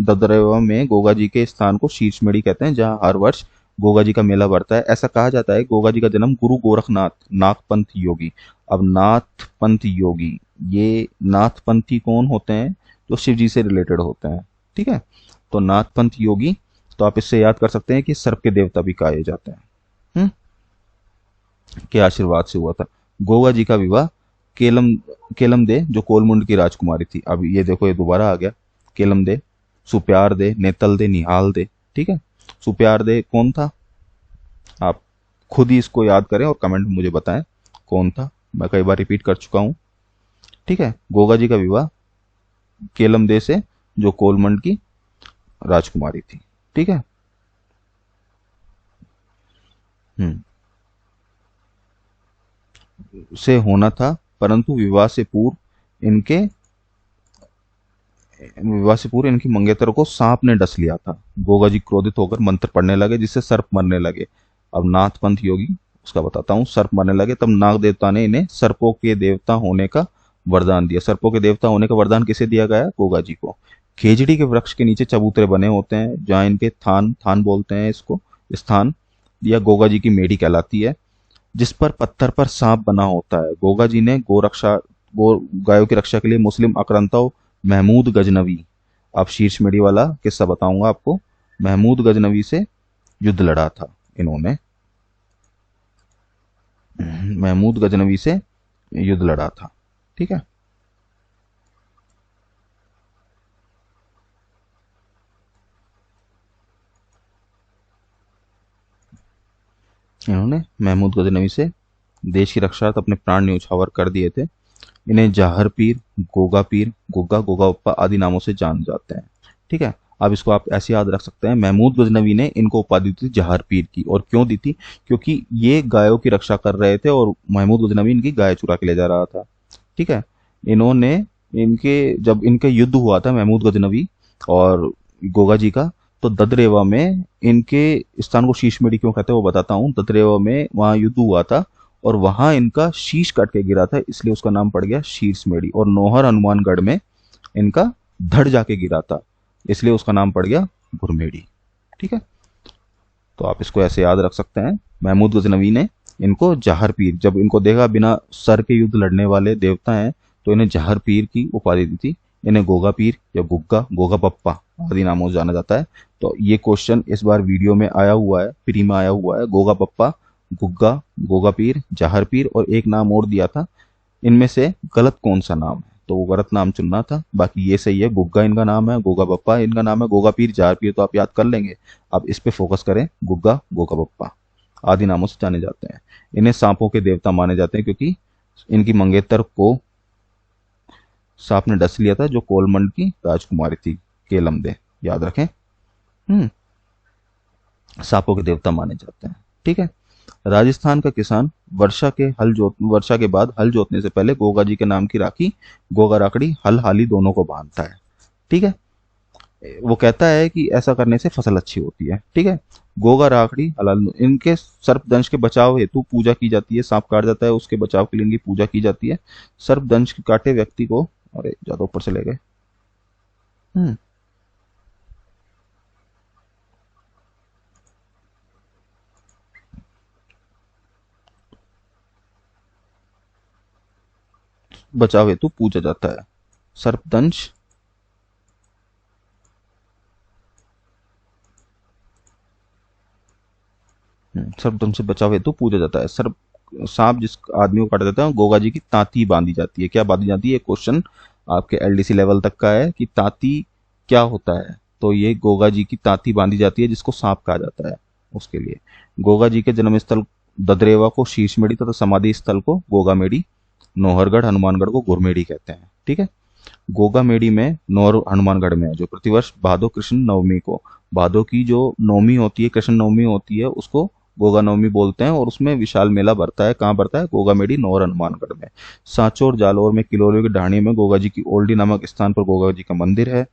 ददरेवा में गोगा जी के स्थान को शीर्ष मेढ़ी कहते हैं, जहां हर वर्ष गोगा जी का मेला बढ़ता है। ऐसा कहा जाता है गोगा जी का जन्म गुरु गोरखनाथ नाथपंथ योगी। अब नाथपंथ योगी, ये नाथपंथी कौन होते हैं? जो शिव जी से रिलेटेड होते हैं, ठीक है। तो नाथपंथ योगी, तो आप इससे याद कर सकते हैं कि सर्प के देवता भी कहे जाते हैं, के आशीर्वाद से हुआ था। गोगा जी का विवाह केलम केलम दे, जो कोलमुंड की राजकुमारी थी। अब ये देखो, ये दोबारा आ गया, केलम दे, सुप्यार दे, नेतल दे, निहाल दे, ठीक है। सुप्यार दे कौन था? आप खुद ही इसको याद करें और कमेंट में मुझे बताएं कौन था। मैं कई बार रिपीट कर चुका हूं, ठीक है। गोगा जी का विवाह केलम दे से, जो कोलमंड की राजकुमारी थी, ठीक है। हम्म से होना था, परंतु इनके विवाह से पूर्व इनकी मंगेतर को सांप ने डस लिया था। गोगा जी क्रोधित होकर मंत्र पढ़ने लगे, जिससे सर्प मरने लगे। अब नाथपंथ योगी, उसका बताता हूँ। सर्प मरने लगे, तब नाग देवता ने इन्हें सर्पों के देवता होने का वरदान दिया। सर्पों के देवता होने का वरदान किसे दिया गया? गोगा जी को। खेजड़ी के वृक्ष के नीचे चबूतरे बने होते हैं, जहाँ इनके थान थान बोलते हैं इसको, स्थान, या गोगा जी की मेढ़ी कहलाती है, जिस पर पत्थर पर सांप बना होता है। गोगा जी ने गो गायों की रक्षा के लिए मुस्लिम आक्रांता महमूद गजनवी, अब शीर्ष मेढ़ी वाला किस्सा बताऊंगा आपको, महमूद गजनवी से युद्ध लड़ा था इन्होंने। महमूद गजनवी से युद्ध लड़ा था, ठीक है। इन्होंने महमूद गजनवी से देश की रक्षा अपने प्राण न्यौछावर कर दिए थे। इन्हें जाहर पीर, गोगा पीर, गोगा गोगा उप्पा आदि नामों से जान जाते हैं, ठीक है। अब इसको आप ऐसे याद रख सकते हैं, महमूद गजनवी ने इनको उपाधि दी थी जहार पीर की। और क्यों दी थी? क्योंकि ये गायों की रक्षा कर रहे थे और महमूद गजनवी इनकी गाय चुरा के ले जा रहा था, ठीक है। इन्होंने इनके जब इनका युद्ध हुआ था महमूद गजनवी और गोगा जी का, तो ददरेवा में इनके स्थान को शीश मेढ़ी क्यों कहते हैं वो बताता हूँ। ददरेवा में वहां युद्ध हुआ था और वहां इनका शीश कट के गिरा था, इसलिए उसका नाम पड़ गया शीर्ष मेढ़ी। और नौहर हनुमानगढ़ में इनका धड़ जाके गिरा था, इसलिए उसका नाम पड़ गया घुरमेड़ी, ठीक है। तो आप इसको ऐसे याद रख सकते हैं। महमूद गजनवी ने इनको जहर पीर, जब इनको देखा बिना सर के युद्ध लड़ने वाले देवता हैं, तो इन्हें जहर पीर की उपाधि दी थी। इन्हें गोगा पीर या गुग्गा, गोगा पप्पा आदि नामों से जाना जाता है। तो ये क्वेश्चन इस बार वीडियो में आया हुआ है, प्री में आया हुआ है, गोगा पप्पा, गुग्गा, गोगा पीर, जहर पीर, और एक नाम और दिया था। इनमें से गलत कौन सा नाम है? तो वो गलत नाम चुनना था। बाकी ये सही है, गुग्गा इनका नाम है, गोगा पप्पा इनका नाम है, गोगा पीर, जहर पीर तो आप याद कर लेंगे। अब इस पे फोकस करें, गुग्गा, गोगा पप्पा आदि नामों से जाने जाते हैं। इन्हें सांपों के देवता माने जाते हैं, क्योंकि इनकी मंगेतर को सांप ने डस लिया था, जो कोलमंड की राजकुमारी थी, केलमदे, याद रखें। सांपों के देवता माने जाते हैं, ठीक है। राजस्थान का किसान वर्षा के बाद हल जोतने से पहले गोगा जी के नाम की राखी, गोगा राखड़ी, हल हाली दोनों को बांधता है। ठीक है। वो कहता है कि ऐसा करने से फसल अच्छी होती है। ठीक है। गोगा राखड़ी हलाल इनके सर्पदंश के बचाव हेतु पूजा की जाती है। सांप काट जाता है उसके बचाव के लिए इनकी पूजा की जाती है। सर्पदंश के काटे व्यक्ति को, अरे ज्यादा ऊपर चले गए। हम्म बचाव हेतु पूजा जाता है। सर्पदंश, सर्पदंश से बचाव हेतु पूजा जाता है। सर्प सांप जिस आदमी को काटा जाता है गोगा जी की तांती बांधी जाती है। क्या बांधी जाती है? क्वेश्चन आपके एलडीसी लेवल तक का है कि तांती क्या होता है। तो ये गोगा जी की तांती बांधी जाती है जिसको सांप कहा जाता है उसके लिए। गोगा जी के जन्म स्थल ददरेवा को शीशमेड़ी तथा समाधि स्थल को गोगामेड़ी, नौहरगढ़ हनुमानगढ़ को गुरमेड़ी कहते हैं। ठीक है। गोगामेड़ी में नौर हनुमानगढ़ में है, जो प्रतिवर्ष भादो कृष्ण नवमी को, भादो की जो नवमी होती है, कृष्ण नवमी होती है, उसको गोगा नवमी बोलते हैं। और उसमें विशाल मेला भरता है। कहाँ भरता है? गोगामेड़ी नौर हनुमानगढ़ में। सांचौर जालौर में किलोरे की ढाणी में गोगा जी की ओल्डी नामक स्थान पर गोगा जी का मंदिर है।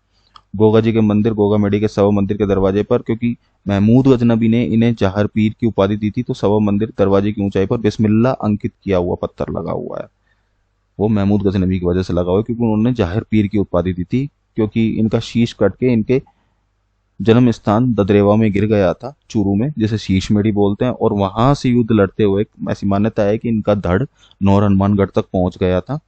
गोगा जी के मंदिर गोगामेड़ी के सवा मंदिर के दरवाजे पर, क्योंकि महमूद गजनबी ने इन्हें जहर पीर की उपाधि दी थी, तो सवा मंदिर दरवाजे की ऊंचाई पर बिस्मिल्लाह अंकित किया हुआ पत्थर लगा हुआ है। वो महमूद गजनबी की वजह से लगा हुआ है क्योंकि उन्होंने जाहिर पीर की उपाधि दी थी, क्योंकि इनका शीश कट के इनके जन्म स्थान ददरेवा में गिर गया था, चूरू में, जिसे शीश मेढ़ी बोलते हैं। और वहां से युद्ध लड़ते हुए ऐसी मान्यता है कि इनका धड़ नौर हनुमानगढ़ तक पहुंच गया था,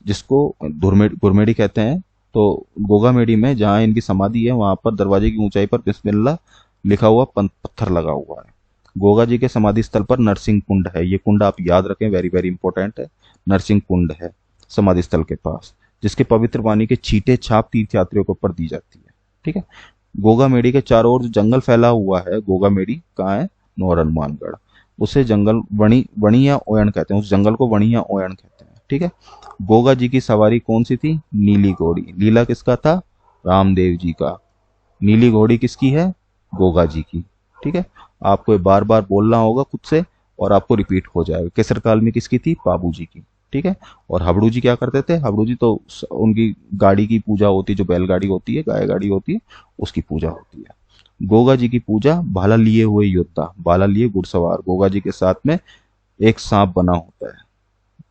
जिसको गुरमेड़ी कहते हैं। तो गोगामेड़ी में जहां इनकी समाधि है वहां पर दरवाजे की ऊंचाई पर बिस्मिल्लाह लिखा हुआ पत्थर लगा हुआ है। गोगा जी के समाधि स्थल पर नरसिंह कुंड है। ये कुंड आप याद रखें, वेरी वेरी इंपॉर्टेंट है। नरसिंह कुंड है समाधि स्थल के पास, जिसके पवित्र पानी के छींटे छाप तीर्थयात्रियों के ऊपर दी जाती है। ठीक है। गोगामेड़ी के चारों ओर जो जंगल फैला हुआ है, गोगामेड़ी कहाँ है? नौर हनुमानगढ़। उसे जंगल वणी वणी या ओयन कहते हैं। उस जंगल को वणी या ओयन कहते हैं। ठीक है। गोगा जी की सवारी कौन सी थी? नीली घोड़ी। लीला किसका था? रामदेव जी का। नीली घोड़ी किसकी है? गोगा जी की। ठीक है। आपको ये बार बार बोलना होगा खुद से और आपको रिपीट हो जाएगा। केसर काल में किसकी थी? बाबू जी की। ठीक है। और हबड़ू जी क्या करते थे? हबड़ू जी तो उनकी गाड़ी की पूजा होती है, जो बैलगाड़ी होती है, गाय गाड़ी होती है, उसकी पूजा होती है। गोगा जी की पूजा भाला लिए हुए योद्धा, भाला लिए घुड़सवार, गोगा जी के साथ में एक सांप बना होता है,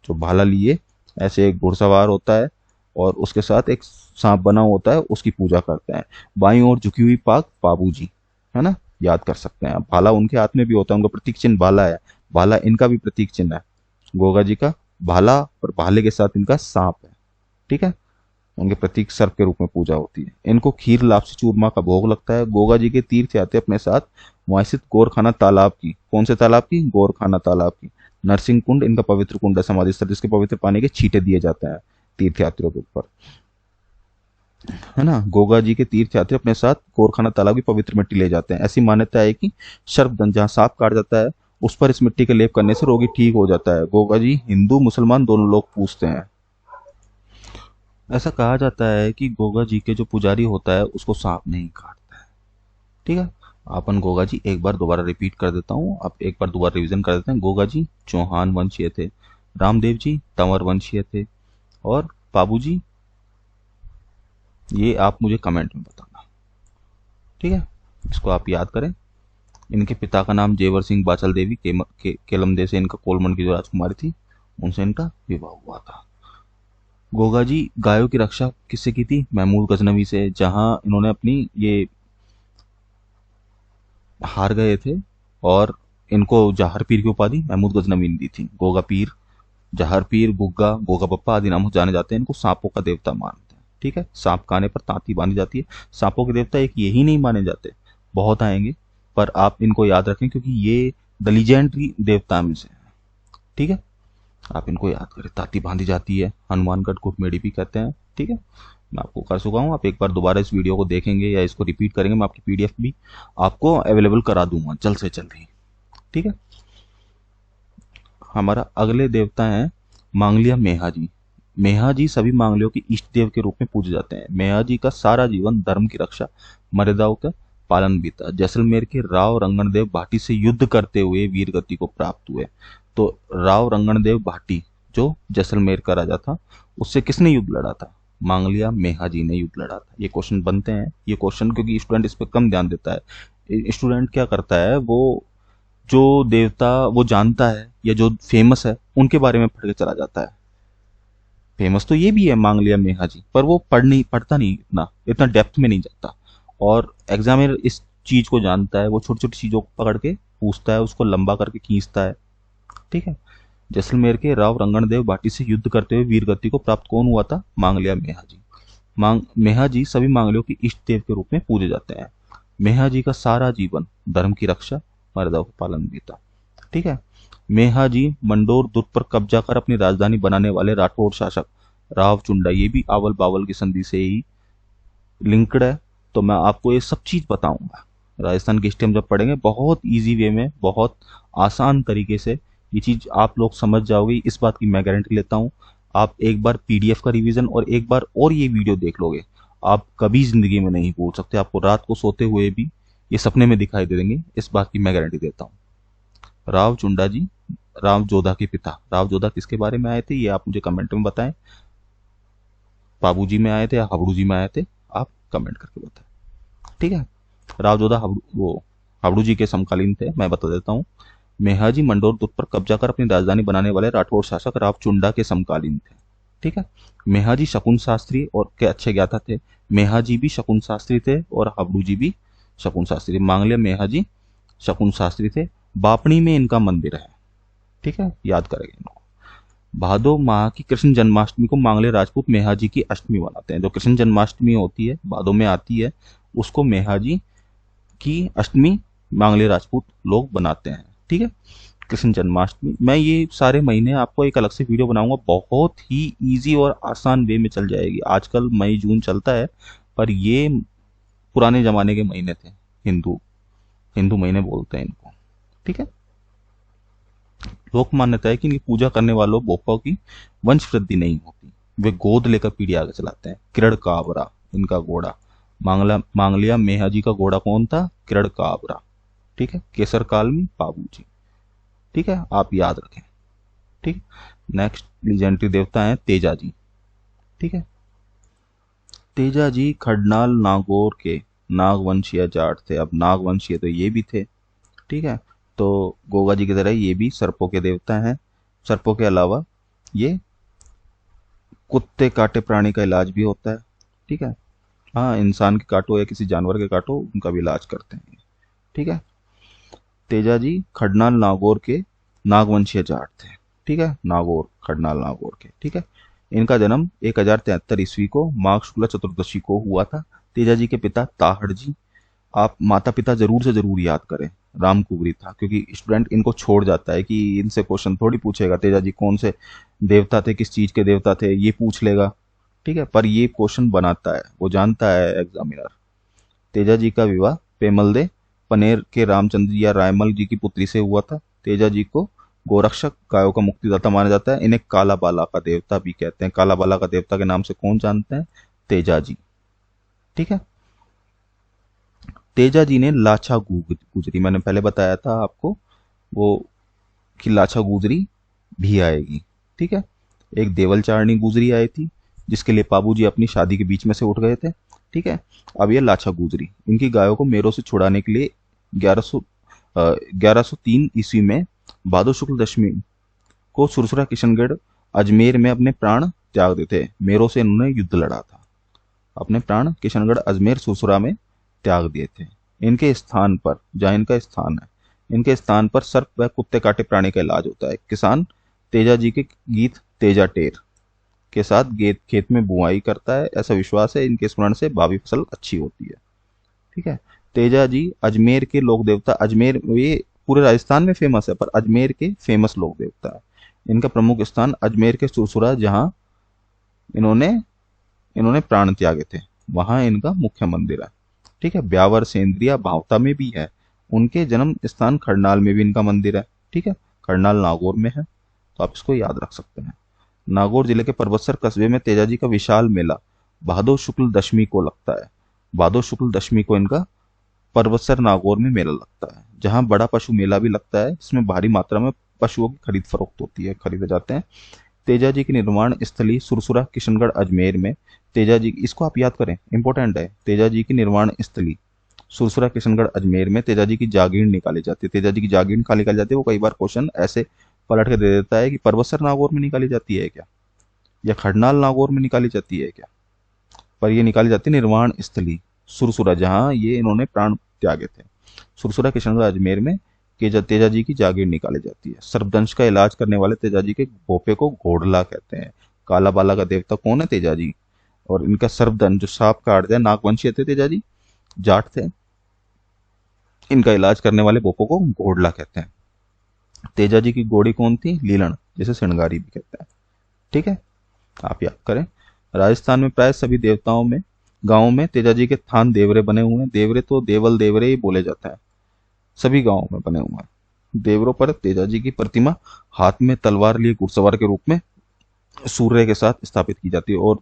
जो भाला लिए ऐसे एक घुड़सवार होता है और उसके साथ एक सांप बना होता है, उसकी पूजा करते हैं। बाईं ओर झुकी हुई पाक बाबू जी, है ना, याद कर सकते हैं आप। भाला उनके हाथ में भी होता है, उनका प्रतीक चिन्ह भाला है। भाला इनका भी प्रतीक चिन्ह है, गोगा जी का भाला, और भाले के साथ इनका सांप है। ठीक है। उनके प्रतीक सर्प के रूप में पूजा होती है। इनको खीर लापसी चूरमा का भोग लगता है। गोगा जी के तीर्थ यात्री अपने साथ वहां स्थित गोरखाना तालाब की, कौन से तालाब की? गोरखाना तालाब की। नरसिंह कुंड इनका पवित्र कुंड है, समाधि स्थल, जिसके पवित्र पानी के छींटे दिए जाते हैं तीर्थ यात्रियों के ऊपर, है ना। गोगा जी के तीर्थ यात्री अपने साथ गोरखाना तालाब की पवित्र मिट्टी ले जाते हैं। ऐसी मान्यता है कि सर्पदंश, जहाँ सांप काट जाता है, उस पर इस मिट्टी के लेप करने से रोगी ठीक हो जाता है। गोगा जी हिंदू मुसलमान दोनों लोग पूजते हैं। ऐसा कहा जाता है कि गोगा जी के जो पुजारी होता है उसको सांप नहीं काटता है। ठीक है। अपन गोगा जी एक बार दोबारा रिपीट कर देता हूँ, आप एक बार दोबारा रिवीजन कर देते हैं। गोगा जी चौहान वंशीय थे, रामदेव जी तंवर वंशीय थे, और बाबू जी, ये आप मुझे कमेंट में बताना। ठीक है। इसको आप याद करें। इनके पिता का नाम जेवर सिंह बाचल देवी केलमदे से इनका कोलमन की जो राजकुमारी थी, उनसे इनका विवाह हुआ था। गोगा जी गायों की रक्षा किससे की थी? महमूद गजनवी से। जहां इन्होंने अपनी ये हार गए थे और इनको जहर पीर की उपाधि महमूद गजनवी ने दी थी। गोगा पीर, जहर पीर, गुग्गा, गोगा पप्पा आदि नामों से जाने जाते हैं। इनको सांपों का देवता मानते हैं। ठीक है। सांप खाने पर तांती बांधी जाती है। सांपों के देवता एक यही नहीं माने जाते, बहुत आएंगे, पर आप इनको याद रखें क्योंकि ये द लीजेंडरी देवता में से है। ठीक है। आप इनको याद करें। ताती बांधी जाती है, हनुमानगढ़ को मेड़ी भी कहते हैं। ठीक है। मैं आपको कर चुका हूँ, आप एक बार दोबारा इस वीडियो को देखेंगे या इसको रिपीट करेंगे, मैं आपकी पीडीएफ भी आपको अवेलेबल करा दूंगा जल्द से जल्द ही। ठीक है। हमारा अगले देवता है मांगलिया मेहा जी। मेहा जी सभी मांगलियों के इष्ट देव के रूप में पूजे जाते हैं। मेहा जी का सारा जीवन धर्म की रक्षा, मर्यादाओं का पालन भी था। जैसलमेर के राव रंगनदेव भाटी से युद्ध करते हुए वीर गति को प्राप्त हुए। तो राव रंगनदेव भाटी जो जैसलमेर का राजा था, उससे किसने युद्ध लड़ा था? मांगलिया मेहाजी ने युद्ध लड़ा था। ये क्वेश्चन बनते हैं, ये क्वेश्चन, क्योंकि स्टूडेंट इस पर कम ध्यान देता है। स्टूडेंट क्या करता है, वो जो देवता वो जानता है या जो फेमस है उनके बारे में पढ़ के चला जाता है। फेमस तो ये भी है मांगलिया मेहाजी, पर वो पढ़ता नहीं, इतना इतना डेप्थ में नहीं जाता। और एग्जामिनर इस चीज को जानता है, वो छोटी छोटी चीजों को पकड़ के पूछता है, उसको लंबा करके खींचता है। ठीक है। जैसलमेर के राव रंगनदेव भाटी से युद्ध करते हुए वीर गति को प्राप्त कौन हुआ था? मांगलिया मेहाजी। मेहाजी सभी मांगलियों के इष्ट देव के रूप में पूजे जाते हैं। मेहाजी का सारा जीवन धर्म की रक्षा, मर्यादाओं का पालन भी था। ठीक है। मेहाजी मंडोर दुर्ग पर कब्जा कर अपनी राजधानी बनाने वाले राठौड़ शासक राव चुंडा, ये भी आवल बावल की संधि से ही लिंक्ड है। तो मैं आपको ये सब चीज बताऊंगा। राजस्थान की हिस्ट्री हम जब पढ़ेंगे, बहुत इजी वे में, बहुत आसान तरीके से ये चीज आप लोग समझ जाओगे, इस बात की मैं गारंटी लेता हूँ। आप एक बार पीडीएफ का रिवीजन और एक बार और ये वीडियो देख लोगे, आप कभी जिंदगी में नहीं भूल सकते। आपको रात को सोते हुए भी ये सपने में दिखाई दे देंगे, इस बात की मैं गारंटी देता हूँ। राव चुंडा जी, राव जोधा के पिता। राव जोधा किसके बारे में आए थे, ये आप मुझे कमेंट में बताएं। बाबू जी में आए थे या हाबड़ू जी में आए थे, आप कमेंट करके बताएं। ठीक है। राव जोधा हाबड़ू जी के समकालीन थे, मैं बता देता हूँ। मेहाजी मंडोर दुर्ग पर कब्जा कर अपनी राजधानी बनाने वाले राठौड़ शासक राव चुंडा के समकालीन थे। ठीक है। मेहाजी शकुन शास्त्री और के अच्छे ज्ञाता थे। मेहाजी भी शकुन शास्त्री थे और हाबड़ू जी भी शकुन शास्त्री। मांगलिया मेहाजी शकुन शास्त्री थे। बापणी में इनका मंदिर है। ठीक है, याद करेंगे इनको। भादो माह की कृष्ण जन्माष्टमी को मांगले राजपूत मेहाजी की अष्टमी मनाते हैं। जो कृष्ण जन्माष्टमी होती है, भादो में आती है, उसको मेहाजी की अष्टमी मांगले राजपूत लोग बनाते हैं। ठीक है। कृष्ण जन्माष्टमी, मैं ये सारे महीने आपको एक अलग से वीडियो बनाऊंगा, बहुत ही इजी और आसान वे में चल जाएगी। आजकल मई जून चलता है, पर ये पुराने जमाने के महीने थे, हिंदू हिंदू महीने बोलते हैं इनको। ठीक है। लोक मान्यता है कि इनकी पूजा करने वालों बोपा की वंश वृद्धि नहीं होती, वे गोद लेकर पीढ़ी आगे चलाते हैं। किरण काबरा इनका घोड़ा। मांगलिया मेहाजी का घोड़ा कौन था? किरण काबरा। ठीक है। केसर काल में बाबू जी। ठीक है, आप याद रखें। ठीक। नेक्स्ट लीजेंडरी देवता है तेजा जी। ठीक है। तेजा जी खडनाल नागौर के नागवंशीय जाट थे। अब नागवंशीय तो ये भी थे। ठीक है। तो गोगा जी की तरह ये भी सर्पों के देवता हैं। सर्पों के अलावा ये कुत्ते काटे प्राणी का इलाज भी होता है। ठीक है। हाँ, इंसान के काटो या किसी जानवर के काटो, उनका भी इलाज करते हैं। ठीक है। तेजा जी खडनाल नागौर के नागवंशीय जाट थे। ठीक है। नागौर, खडनाल नागौर के। ठीक है। इनका जन्म 1073 ईस्वी को माघ शुक्ला चतुर्दशी को हुआ था। तेजा जी के पिता ताहड़ जी। आप माता पिता जरूर से जरूर याद करें। राम कुबरी था, क्योंकि स्टूडेंट इनको छोड़ जाता है कि इनसे क्वेश्चन थोड़ी पूछेगा तेजा जी कौन से देवता थे, किस चीज के देवता थे, ये पूछ लेगा। ठीक है। पर ये क्वेश्चन बनाता है, वो जानता है एग्जामिनर। तेजा जी का विवाह पेमलदे पनेर के रामचंद्र या रायमल जी की पुत्री से हुआ था। तेजा जी को गोरक्षक, गायों का मुक्तिदाता माना जाता है। इन्हें काला बाला का देवता भी कहते हैं। काला बाला का देवता के नाम से कौन जानते हैं? तेजा जी। ठीक है। तेजा जी ने लाछा गुजरी, मैंने पहले बताया था आपको वो कि लाछा गुजरी भी आएगी। ठीक है। एक देवल चारणी गुजरी आई थी, जिसके लिए पाबू जी अपनी शादी के बीच में से उठ गए थे। ठीक है। अब ये लाछा गुजरी, इनकी गायों को मेरों से छुड़ाने के लिए 1103 ईस्वी में भादो शुक्ल दशमी को सुरसुरा किशनगढ़ अजमेर में अपने प्राण त्याग देते। मेरों से इन्होंने युद्ध लड़ा था। अपने प्राण किशनगढ़ अजमेर सुरसुरा में त्याग दिए थे। इनके स्थान पर, जहाँ इनका स्थान है, इनके स्थान पर सर्प व कुत्ते काटे प्राणी का इलाज होता है। किसान तेजा जी के गीत तेजा टेर के साथ खेत में बुआई करता है। ऐसा विश्वास है इनके स्मरण से भावी फसल अच्छी होती है। ठीक है। तेजा जी अजमेर के लोक देवता, अजमेर ये पूरे राजस्थान में फेमस है, पर अजमेर के फेमस लोक देवता है। इनका प्रमुख स्थान अजमेर के सुरसुरा, जहाँ इन्होंने इन्होंने प्राण त्यागे थे, वहां इनका मुख्य मंदिर है। ठीक है। ब्यावर सेंद्रिया भावता में भी है। उनके जन्म स्थान खरनाल में भी इनका मंदिर है। ठीक है। खरनाल नागौर में है, तो आप इसको याद रख सकते हैं। नागौर जिले के परबतसर कस्बे में तेजा जी का विशाल मेला भादो शुक्ल दशमी को लगता है। भादो शुक्ल दशमी को इनका परबतसर नागौर में मेला लगता है, जहाँ बड़ा पशु मेला भी लगता है, इसमें भारी मात्रा में पशुओं की खरीद फरोख्त होती है, खरीदे जाते हैं। तेजाजी की निर्माण स्थली सुरसुरा किशनगढ़ अजमेर में। तेजाजी, इसको आप याद करें, इंपॉर्टेंट है। तेजाजी की निर्माण स्थली सुरसुरा किशनगढ़ अजमेर में तेजाजी की जागीर निकाली जाती है। तेजाजी की जागीर कहाँ निकाली जाती है, वो कई बार क्वेश्चन ऐसे पलट के दे देता है कि परबतसर नागौर में निकाली जाती है क्या, या खड़नाल नागौर में निकाली जाती है क्या, पर ये निकाली जाती है निर्वाण स्थली सुरसुरा, जहां ये इन्होंने प्राण त्यागे थे। सुरसुरा किशनगढ़ अजमेर में तेजाजी की जागीर निकाली जाती है। सर्पदंश का इलाज करने वाले तेजाजी के भोपे को घोड़ला कहते हैं। काला बाला का देवता कौन है, तेजाजी। और इनका सर्पदंश, जो सांप काट जाए, नागवंशी थे तेजाजी, जाट थे। इनका इलाज करने वाले भोपों को घोड़ला कहते हैं। तेजाजी की घोड़ी कौन थी, लीलन, जिसे सिणगारी भी कहते हैं। ठीक है, आप याद करें। राजस्थान में प्राय सभी देवताओं में गांवों में तेजाजी के थान देवरे बने हुए हैं। देवरे तो देवल देवरे ही बोले जाता है, सभी गांवों में बने हुए हैं। देवरों पर तेजाजी की प्रतिमा हाथ में तलवार लिए घुड़सवार के रूप में सूर्य के साथ स्थापित की जाती है, और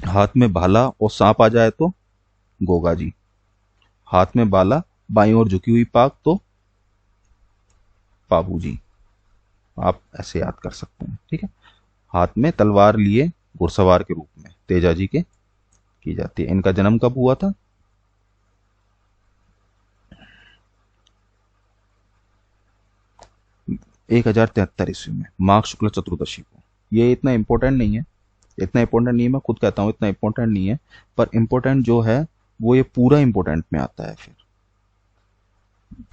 हाथ में भाला और सांप आ जाए तो गोगा जी। हाथ में भाला, बाईं ओर झुकी हुई पाक तो बाबू जी। आप ऐसे याद कर सकते हैं। ठीक है, हाथ में तलवार लिए घुड़सवार के रूप में तेजाजी के की जाती है। इनका जन्म कब हुआ था, 1073 ईस्वी में, माघ शुक्ल चतुर्दशी को। ये इतना इंपॉर्टेंट नहीं है, इतना इंपॉर्टेंट नहीं है, मैं खुद कहता हूँ इतना इंपॉर्टेंट नहीं है, पर इंपॉर्टेंट जो है वो ये पूरा इंपॉर्टेंट में आता है। फिर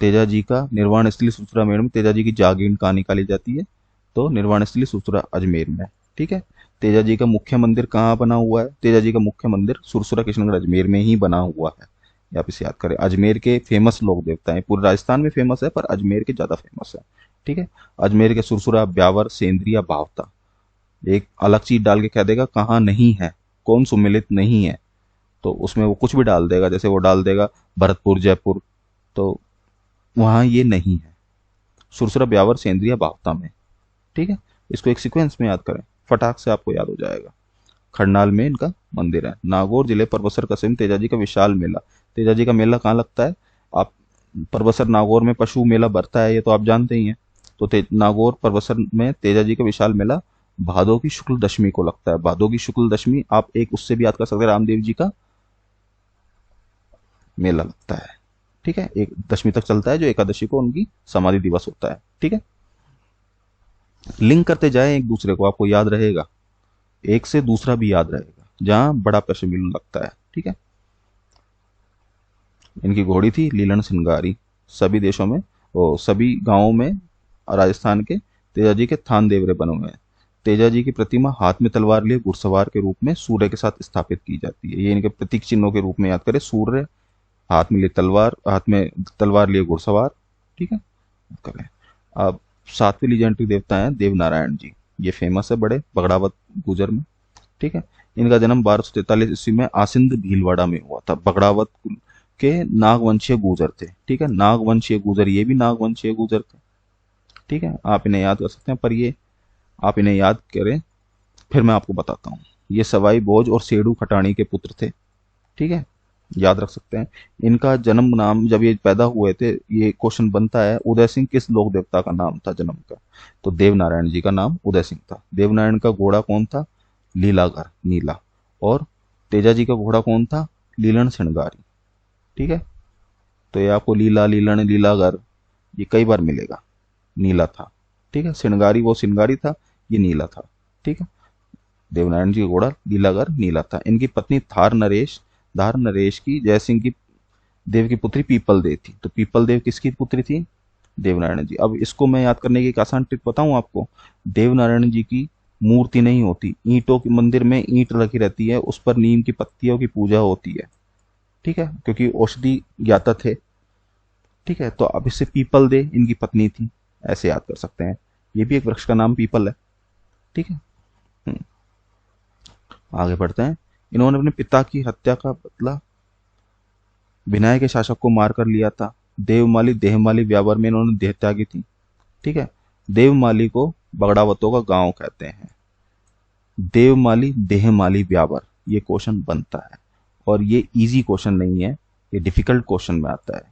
तेजाजी का निर्वाण स्थली सुसुरा मेड़ में तेजाजी की जागीर कहाँ निकाली जाती है, तो निर्वाण स्थली सुसुरा अजमेर में। ठीक है, तेजाजी का मुख्य मंदिर कहाँ बना हुआ है, तेजाजी का मुख्य मंदिर सुरसुरा किशनगढ़ अजमेर में ही बना हुआ है। आप इसे याद करें। अजमेर के फेमस लोक देवता हैं, पूरे राजस्थान में फेमस है, पर अजमेर के ज्यादा फेमस है। ठीक है, अजमेर के सुरसुरा, ब्यावर, सेंद्रिया, भावता। एक अलग चीज डाल के कह देगा कहाँ नहीं है, कौन सुमिलित नहीं है, तो उसमें वो कुछ भी डाल देगा, जैसे वो डाल देगा भरतपुर जयपुर, तो वहां ये नहीं है। सुरसुरा, ब्यावर, सेंद्रिया, भावता में। ठीक है, इसको एक सीक्वेंस में याद करें, फटाक से आपको याद हो जाएगा। खरनाल में इनका मंदिर है। नागौर जिले परबतसर कस्बे में तेजाजी का विशाल मेला। तेजाजी का मेला कहाँ लगता है, आप परबतसर नागौर में पशु मेला भरता है, ये तो आप जानते ही हैं। तो नागौर परबतसर में तेजाजी का विशाल मेला भादो की शुक्ल दशमी को लगता है। भादो की शुक्ल दशमी, आप एक उससे भी याद कर सकते हैं, रामदेव जी का मेला लगता है। ठीक है, एक दशमी तक चलता है, जो एकादशी को उनकी समाधि दिवस होता है। ठीक है, लिंक करते जाए एक दूसरे को, आपको याद रहेगा, एक से दूसरा भी याद रहेगा, जहां बड़ा पैसे मिल लगता है। ठीक है, इनकी घोड़ी थी लीलन सिंगारी। सभी देशों में, वो सभी गांवों में राजस्थान के तेजाजी के थान देवरे बने हुए हैं। तेजाजी की प्रतिमा हाथ में तलवार लिए घुड़सवार के रूप में सूर्य के साथ स्थापित की जाती है। ये इनके प्रतीक चिन्हों के रूप में याद करें, सूर्य, हाथ में लिए तलवार, हाथ में तलवार लिए घुड़सवार। ठीक है, करें। अब सातवें लीजेंडरी देवता हैं देवनारायण जी। ये फेमस है बड़े, बगड़ावत गुजर में। ठीक है, इनका जन्म 1243 ईस्वी में आसिंद भीलवाड़ा में हुआ था। बगड़ावत के नागवंशीय गुजर थे। ठीक है, नागवंशीय गुजर, ये भी नागवंशीय गुजर थे। ठीक है, आप इन्हें याद कर सकते हैं, पर ये आप इन्हें याद करें, फिर मैं आपको बताता हूँ। ये सवाई भोज और सेडू खटाणी के पुत्र थे। ठीक है, याद रख सकते हैं। इनका जन्म नाम, जब ये पैदा हुए थे, ये क्वेश्चन बनता है, उदय सिंह किस लोक देवता का नाम था जन्म का, तो देवनारायण जी का नाम उदय सिंह था। देवनारायण का घोड़ा कौन था, लीलागर, नीला। और तेजा जी का घोड़ा कौन था, लीलन सिणगारी। ठीक है, तो ये आपको लीला, लीलन, लीलागर ये कई बार मिलेगा। नीला था। ठीक है, सिणगारी वो सिंगारी था, ये नीला था। ठीक है, देवनारायण जी का घोड़ा लीलागर नीला था। इनकी पत्नी धार नरेश की जयसिंह की देव की पुत्री पीपल देव थी। तो पीपल देव किसकी पुत्री थी, देवनारायण जी। अब इसको मैं याद करने की एक आसान ट्रिक बताऊं आपको। देवनारायण जी की मूर्ति नहीं होती, ईंटों के मंदिर में ईंट रखी रहती है, उस पर नीम की पत्तियों की पूजा होती है। ठीक है, क्योंकि औषधि ज्ञाता थे। ठीक है, तो अब इससे पीपल दे इनकी पत्नी थी, ऐसे याद कर सकते हैं। ये भी एक वृक्ष का नाम पीपल है। ठीक है, आगे बढ़ते हैं। इन्होंने अपने पिता की हत्या का बदला भिनाय के शासक को मारकर लिया था। देवमाली देहमाली व्यापार में इन्होंने देह त्यागी थी। ठीक है, देवमाली को बगड़ावतों का गांव कहते हैं। देवमाली देहमाली व्यापार, ये क्वेश्चन बनता है, और ये इजी क्वेश्चन नहीं है, ये डिफिकल्ट क्वेश्चन में आता है।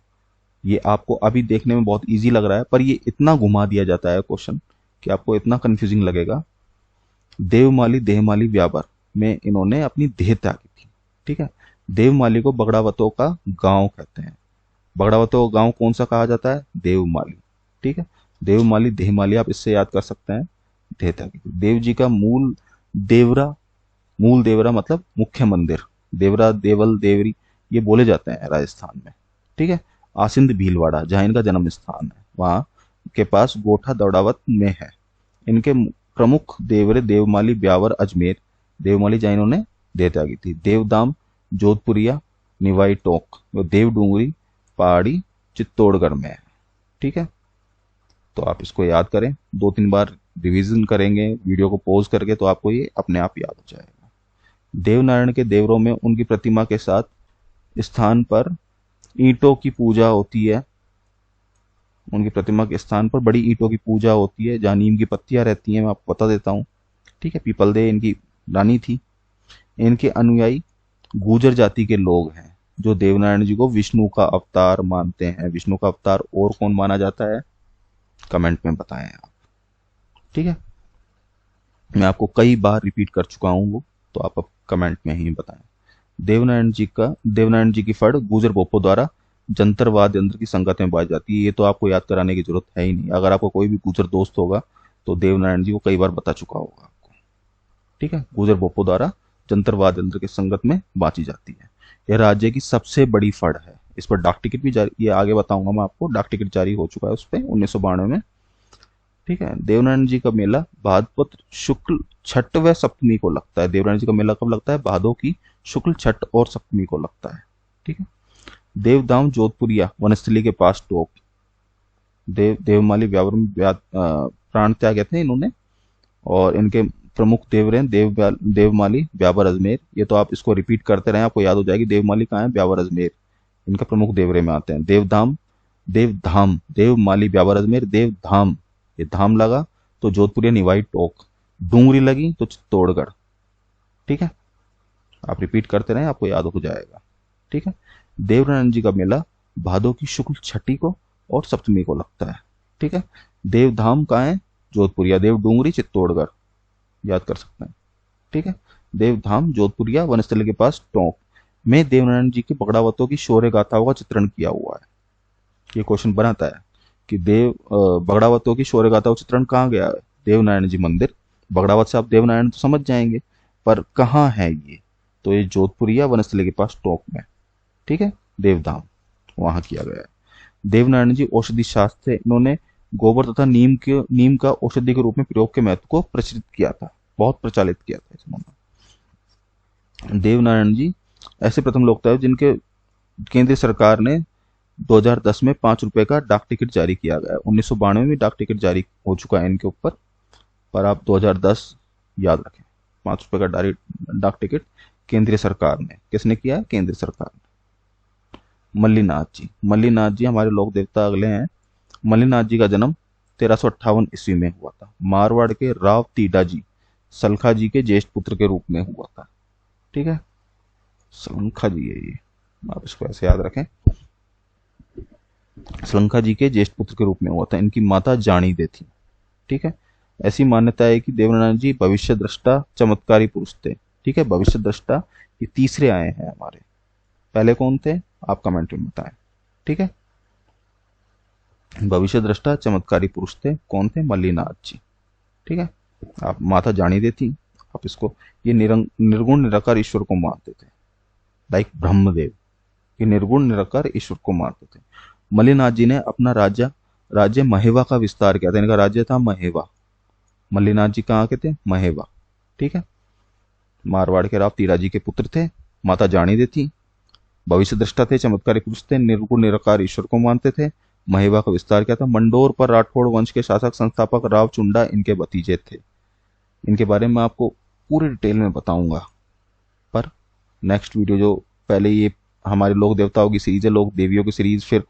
ये आपको अभी देखने में बहुत इजी लग रहा है, पर ये इतना घुमा दिया जाता है क्वेश्चन कि आपको इतना कंफ्यूजिंग लगेगा। देवमाली देहमाली व्यापार में इन्होंने अपनी देह त्यागी थी। ठीक है, देवमाली को बगड़ावतों का गांव कहते हैं। बगड़ावतों का गांव कौन सा कहा जाता है? देवमाली। ठीक है, देवमाली देहमाली आप इससे याद कर सकते हैं। देह त्यागी थी। देव जी का देवरा मूल देवरा मतलब मुख्य मंदिर। देवरा देवल देवरी ये बोले जाते हैं राजस्थान में। ठीक है, आसिंद भीलवाड़ा जहाँ इनका जन्म स्थान है, वहाँ के पास गोठा दौड़ावत में है। इनके प्रमुख देवरे देवमाली ब्यावर अजमेर। देवमाली जहाँ इन्होंने देह त्यागी थी। देवदाम जोधपुरिया निवाई टोक वो देव डूंगरी पहाड़ी चित्तौड़गढ़ में है। ठीक है, तो आप इसको याद करें, 2-3 बार रिवीजन करेंगे वीडियो को पॉज करके तो आपको ये अपने आप याद हो जाएगा। देवनारायण के देवरों में उनकी प्रतिमा के साथ स्थान पर ईंटों की पूजा होती है। उनकी प्रतिमा के स्थान पर बड़ी ईंटों की पूजा होती है जहाँ नीम की पत्तियां रहती हैं, मैं आपको बता देता हूँ। ठीक है, पीपलदेव इनकी रानी थी। इनके अनुयायी गुर्जर जाति के लोग हैं जो देवनारायण जी को विष्णु का अवतार मानते हैं। विष्णु का अवतार और कौन माना जाता है? कमेंट में बताएं आप। ठीक है, मैं आपको कई बार रिपीट कर चुका हूं वो, तो आप अब कमेंट में ही बताएं। देवनारायण जी की फड़ गुजर पोपो द्वारा जंतर वाद्य यंत्र की संगत में पाई जाती है। ये तो आपको याद कराने की जरूरत है ही नहीं। अगर आपको कोई भी गुजर दोस्त होगा तो देवनारायण जी को कई बार बता चुका होगा आपको। ठीक है, गुजर पोपो द्वारा जंतर वाद्य यंत्र की संगत में बांची जाती है। यह राज्य की सबसे बड़ी फड़ है। इस पर डाक टिकट भी जारी, ये आगे बताऊंगा मैं आपको, डाक टिकट जारी हो चुका है उस पर 1992 में। ठीक है, देवनारायण जी का मेला भाद्रपद शुक्ल छठ व सप्तमी को लगता है। देवनारायण जी का मेला कब लगता है? भादो की शुक्ल छठ और सप्तमी को लगता है। ठीक है, देवधाम जोधपुरिया वनस्थली के पास टोक। देवमाली व्यावर में प्राण त्याग थे इन्होंने। और इनके प्रमुख देवर हैं देवमाली ब्यावर अजमेर। ये तो आप इसको रिपीट करते रहे, आपको याद हो जाएगी। देवमाली कहाँ है? ब्यावर अजमेर। इनका प्रमुख देवरे में आते हैं। देवधाम देवमाली ब्यावर अजमेर। देवधाम ये धाम लगा तो जोधपुरिया निवाई टोक। डूंगरी लगी तो चित्तौड़गढ़। ठीक है, आप रिपीट करते रहे, आपको याद हो जाएगा। ठीक है, देवनारायण जी का मेला भादो की शुक्ल छठी को और सप्तमी को लगता है। ठीक है, देवधाम कहाँ है? जोधपुरिया। देव डूंगरी चित्तौड़गढ़ याद कर सकते हैं। ठीक है, देवधाम जोधपुरिया वनस्थली के पास टोंक में देवनारायण जी की बगड़ावतों की शौर्य गाथाओं का चित्रण किया हुआ है। ये क्वेश्चन बनाता है कि बगड़ावतों की शौर्य गाथाओं का चित्रण कहाँ गया है? देवनारायण जी मंदिर। बगड़ावत से आप देवनारायण तो समझ जाएंगे, पर कहाँ है ये? तो ये जोधपुरिया वनस्थली के पास टोंक में। ठीक है, देवधाम वहां किया गया है। देवनारायण जी औषधि शास्त्र से इन्होंने गोबर तथा नीम का औषधि के रूप में प्रयोग के महत्व को प्रचलित किया था, बहुत प्रचालित किया था इन्होंने। देवनारायण जी ऐसे प्रथम लोग थे जिनके केंद्र सरकार ने 2010 में 5 रुपए का डाक टिकट जारी किया गया। 1992 में डाक टिकट जारी हो चुका है इनके ऊपर, पर आप 2010 याद रखें। 5 रुपए का डाक टिकट केंद्रीय सरकार ने, किसने किया है? केंद्र सरकार ने। मल्लीनाथ जी हमारे लोक देवता अगले हैं। मल्लीनाथ जी का जन्म 1358 ईस्वी में हुआ था। मारवाड़ के राव तीडा जी सलखा जी के ज्येष्ठ पुत्र के रूप में हुआ था। ठीक है, सलखा जी है ये, आप इसको ऐसे याद रखें। सलखा जी के ज्येष्ठ पुत्र के रूप में हुआ था। इनकी माता जानी दे थी। ठीक है, ऐसी मान्यता है कि देवनारायण जी भविष्य दृष्टा चमत्कारी पुरुष थे। ठीक है, भविष्य दृष्टा ये तीसरे आए हैं हमारे। पहले कौन थे? आप कमेंट में बताएं। ठीक है, भविष्य दृष्टा चमत्कारी पुरुष थे, कौन थे? मल्लीनाथ जी। ठीक है, आप माता जानी दे थी। आप इसको, ये निर्गुण निराकार ईश्वर को मानते थे, लाइक ब्रह्मदेव। ये निर्गुण निराकार ईश्वर को मानते थे। मल्लीनाथ जी ने अपना राज्य महेवा का विस्तार किया था। इनका राज्य था महेवा। मल्लीनाथ जी कहाँ के थे? महेवा। ठीक है, मारवाड़ के राव तीरा जी के पुत्र थे। माता जानी दे थी। भविष्य दृष्टा थे, चमत्कारी पुरुष थे, निर्गुण निराकार ईश्वर को मानते थे। महेवा का विस्तार किया था। मंडोर पर राठौड़ वंश के शासक संस्थापक राव चुंडा इनके भतीजे थे। इनके बारे में आपको पूरी डिटेल में बताऊंगा, पर नेक्स्ट वीडियो जो पहले ये हमारे लोक देवताओं की सीरीज है, लोक देवियों की सीरीज, फिर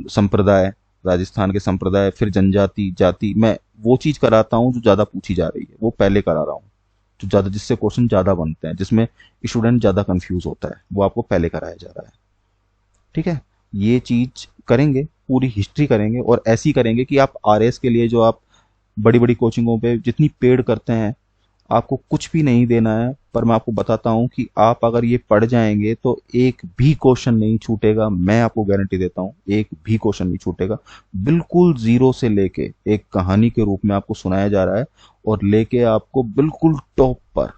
संप्रदाय, राजस्थान के संप्रदाय, फिर जनजाति जाति, मैं वो चीज कराता हूँ जो ज्यादा पूछी जा रही है, वो पहले करा रहा हूँ। जो ज्यादा, जिससे क्वेश्चन ज्यादा बनते हैं, जिसमें स्टूडेंट ज्यादा कंफ्यूज होता है, वो आपको पहले कराया जा रहा है। ठीक है, ये चीज करेंगे, पूरी हिस्ट्री करेंगे और ऐसी करेंगे कि आप आरएस के लिए जो आप बड़ी बड़ी कोचिंगों पे जितनी पेड करते हैं, आपको कुछ भी नहीं देना है। पर मैं आपको बताता हूं कि आप अगर ये पढ़ जाएंगे तो एक भी क्वेश्चन नहीं छूटेगा, मैं आपको गारंटी देता हूं, एक भी क्वेश्चन नहीं छूटेगा। बिल्कुल जीरो से लेके एक कहानी के रूप में आपको सुनाया जा रहा है, और लेके आपको बिल्कुल टॉप पर,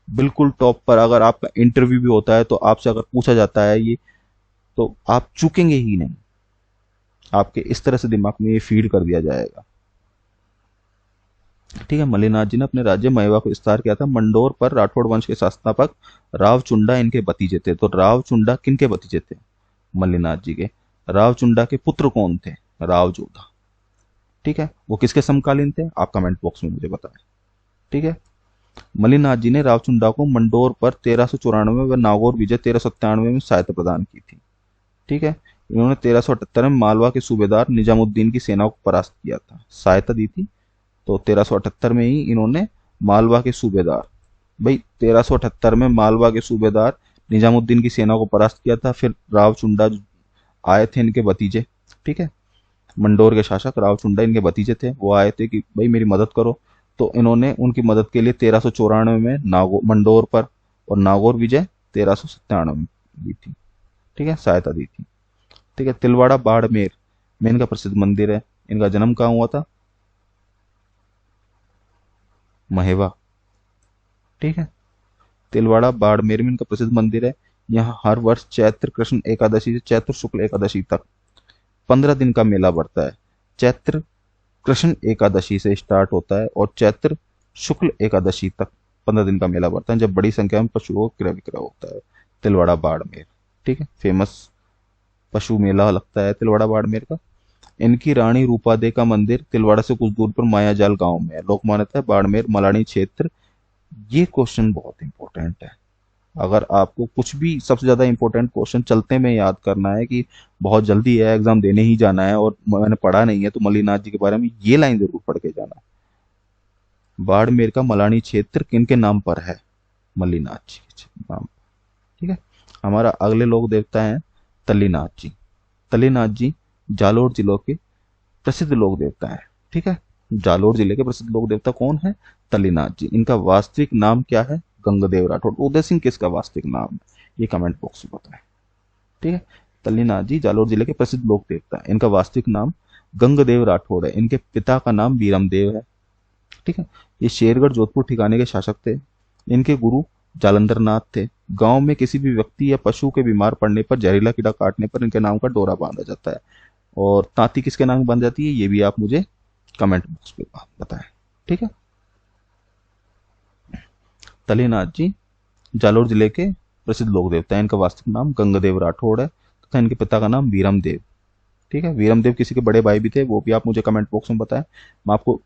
बिल्कुल टॉप पर अगर आपका इंटरव्यू भी होता है तो आपसे अगर पूछा जाता है ये, तो आप चूकेंगे ही नहीं। आपके इस तरह से दिमाग में ये फीड कर दिया जाएगा। ठीक है, मल्लिनाथ जी ने अपने राज्य मयवा को विस्तार किया था। मंडोर पर राठौड़ वंश के संस्थापक राव चुंडा इनके भतीजे थे। तो राव चुंडा किनके भतीजे थे? मल्लिनाथ जी के। राव चुंडा के पुत्र कौन थे? राव जोधा। ठीक है, वो किसके समकालीन थे? आप कमेंट बॉक्स में मुझे बताएं। ठीक है, मल्लिनाथ जी ने राव चुंडा को मंडोर पर 1394 व नागौर विजय 1397 में सहायता प्रदान की थी। ठीक है, इन्होंने 1378 में मालवा के सूबेदार निजामुद्दीन की सेना को परास्त किया था, सहायता दी थी। तो 1378 में ही इन्होंने मालवा के सूबेदार, भाई 1378 में मालवा के सूबेदार निजामुद्दीन की सेना को परास्त किया था। फिर राव चुंडा आए थे, इनके भतीजे। ठीक है, मंडोर के शासक राव चुंडा इनके भतीजे थे, वो आए थे कि भाई मेरी मदद करो। तो इन्होंने उनकी मदद के लिए 1394 में नागौर मंडोर पर और नागौर विजय 1397 में दी थी। ठीक है, सहायता दी थी। ठीक है, तिलवाड़ा बाड़मेर में इनका प्रसिद्ध मंदिर है। इनका जन्म कहाँ हुआ था? महेवा। ठीक है, तिलवाड़ा बाड़मेर में इनका प्रसिद्ध मंदिर है। यहाँ हर वर्ष चैत्र कृष्ण एकादशी से चैत्र शुक्ल एकादशी तक 15 दिन का मेला बढ़ता है। चैत्र कृष्ण एकादशी से स्टार्ट होता है और चैत्र शुक्ल एकादशी तक 15 दिन का मेला बढ़ता है, जब बड़ी संख्या में पशुओं का क्रय विक्रय होता है। तिलवाड़ा बाड़मेर, ठीक है, फेमस पशु मेला लगता है तिलवाड़ा बाड़मेर का। इनकी रानी रूपादे का मंदिर तिलवाड़ा से कुछ दूर पर मायाजाल गांव में है। लोक मान्यता है बाड़मेर मलानी क्षेत्र। ये क्वेश्चन बहुत इंपॉर्टेंट है। अगर आपको कुछ भी सबसे ज्यादा इंपॉर्टेंट क्वेश्चन चलते में याद करना है कि बहुत जल्दी है, एग्जाम देने ही जाना है और मैंने पढ़ा नहीं है, तो मल्लिनाथ जी के बारे में ये लाइन जरूर पढ़ के जाना। बाड़मेर का मलानी क्षेत्र किनके नाम पर है? मल्लिनाथ जी के नाम। ठीक है, हमारा अगले लोक देवता है तल्लीनाथ जी। तल्लीनाथ जी जालोर जिलों के प्रसिद्ध लोक देवता है। ठीक है, जालोर जिले के प्रसिद्ध लोक देवता कौन है? तल्लीनाथ जी। इनका वास्तविक नाम क्या है? गंगदेव राठौड़। उदय सिंह किसका वास्तविक नाम है? ये कमेंट बॉक्स में बताएं। ठीक है, तल्लीनाथ जी जालोर जिले के प्रसिद्ध लोक देवता है। इनका वास्तविक नाम गंगदेव राठौड़ है। इनके पिता का नाम बीरमदेव है। ठीक है, ये शेरगढ़ जोधपुर ठिकाने के शासक थे। इनके गुरु जालंधर नाथ थे। गांव में किसी भी व्यक्ति या पशु के बीमार पड़ने पर, जहरीला कीड़ा काटने पर इनके नाम का डोरा बांधा जाता है। और तांती किसके नाम बन जाती है, ये भी आप मुझे कमेंट बॉक्स पे बताएं। ठीक है, तलेनाथ जी जालोर जिले के प्रसिद्ध लोक देवता है। इनका वास्तविक नाम गंगदेव राठौड़ है तथा इनके पिता का नाम वीरम देव। ठीक है, वीरम देव किसी के बड़े भाई भी थे, वो भी आप मुझे कमेंट बॉक्स में बताएं। मैं आपको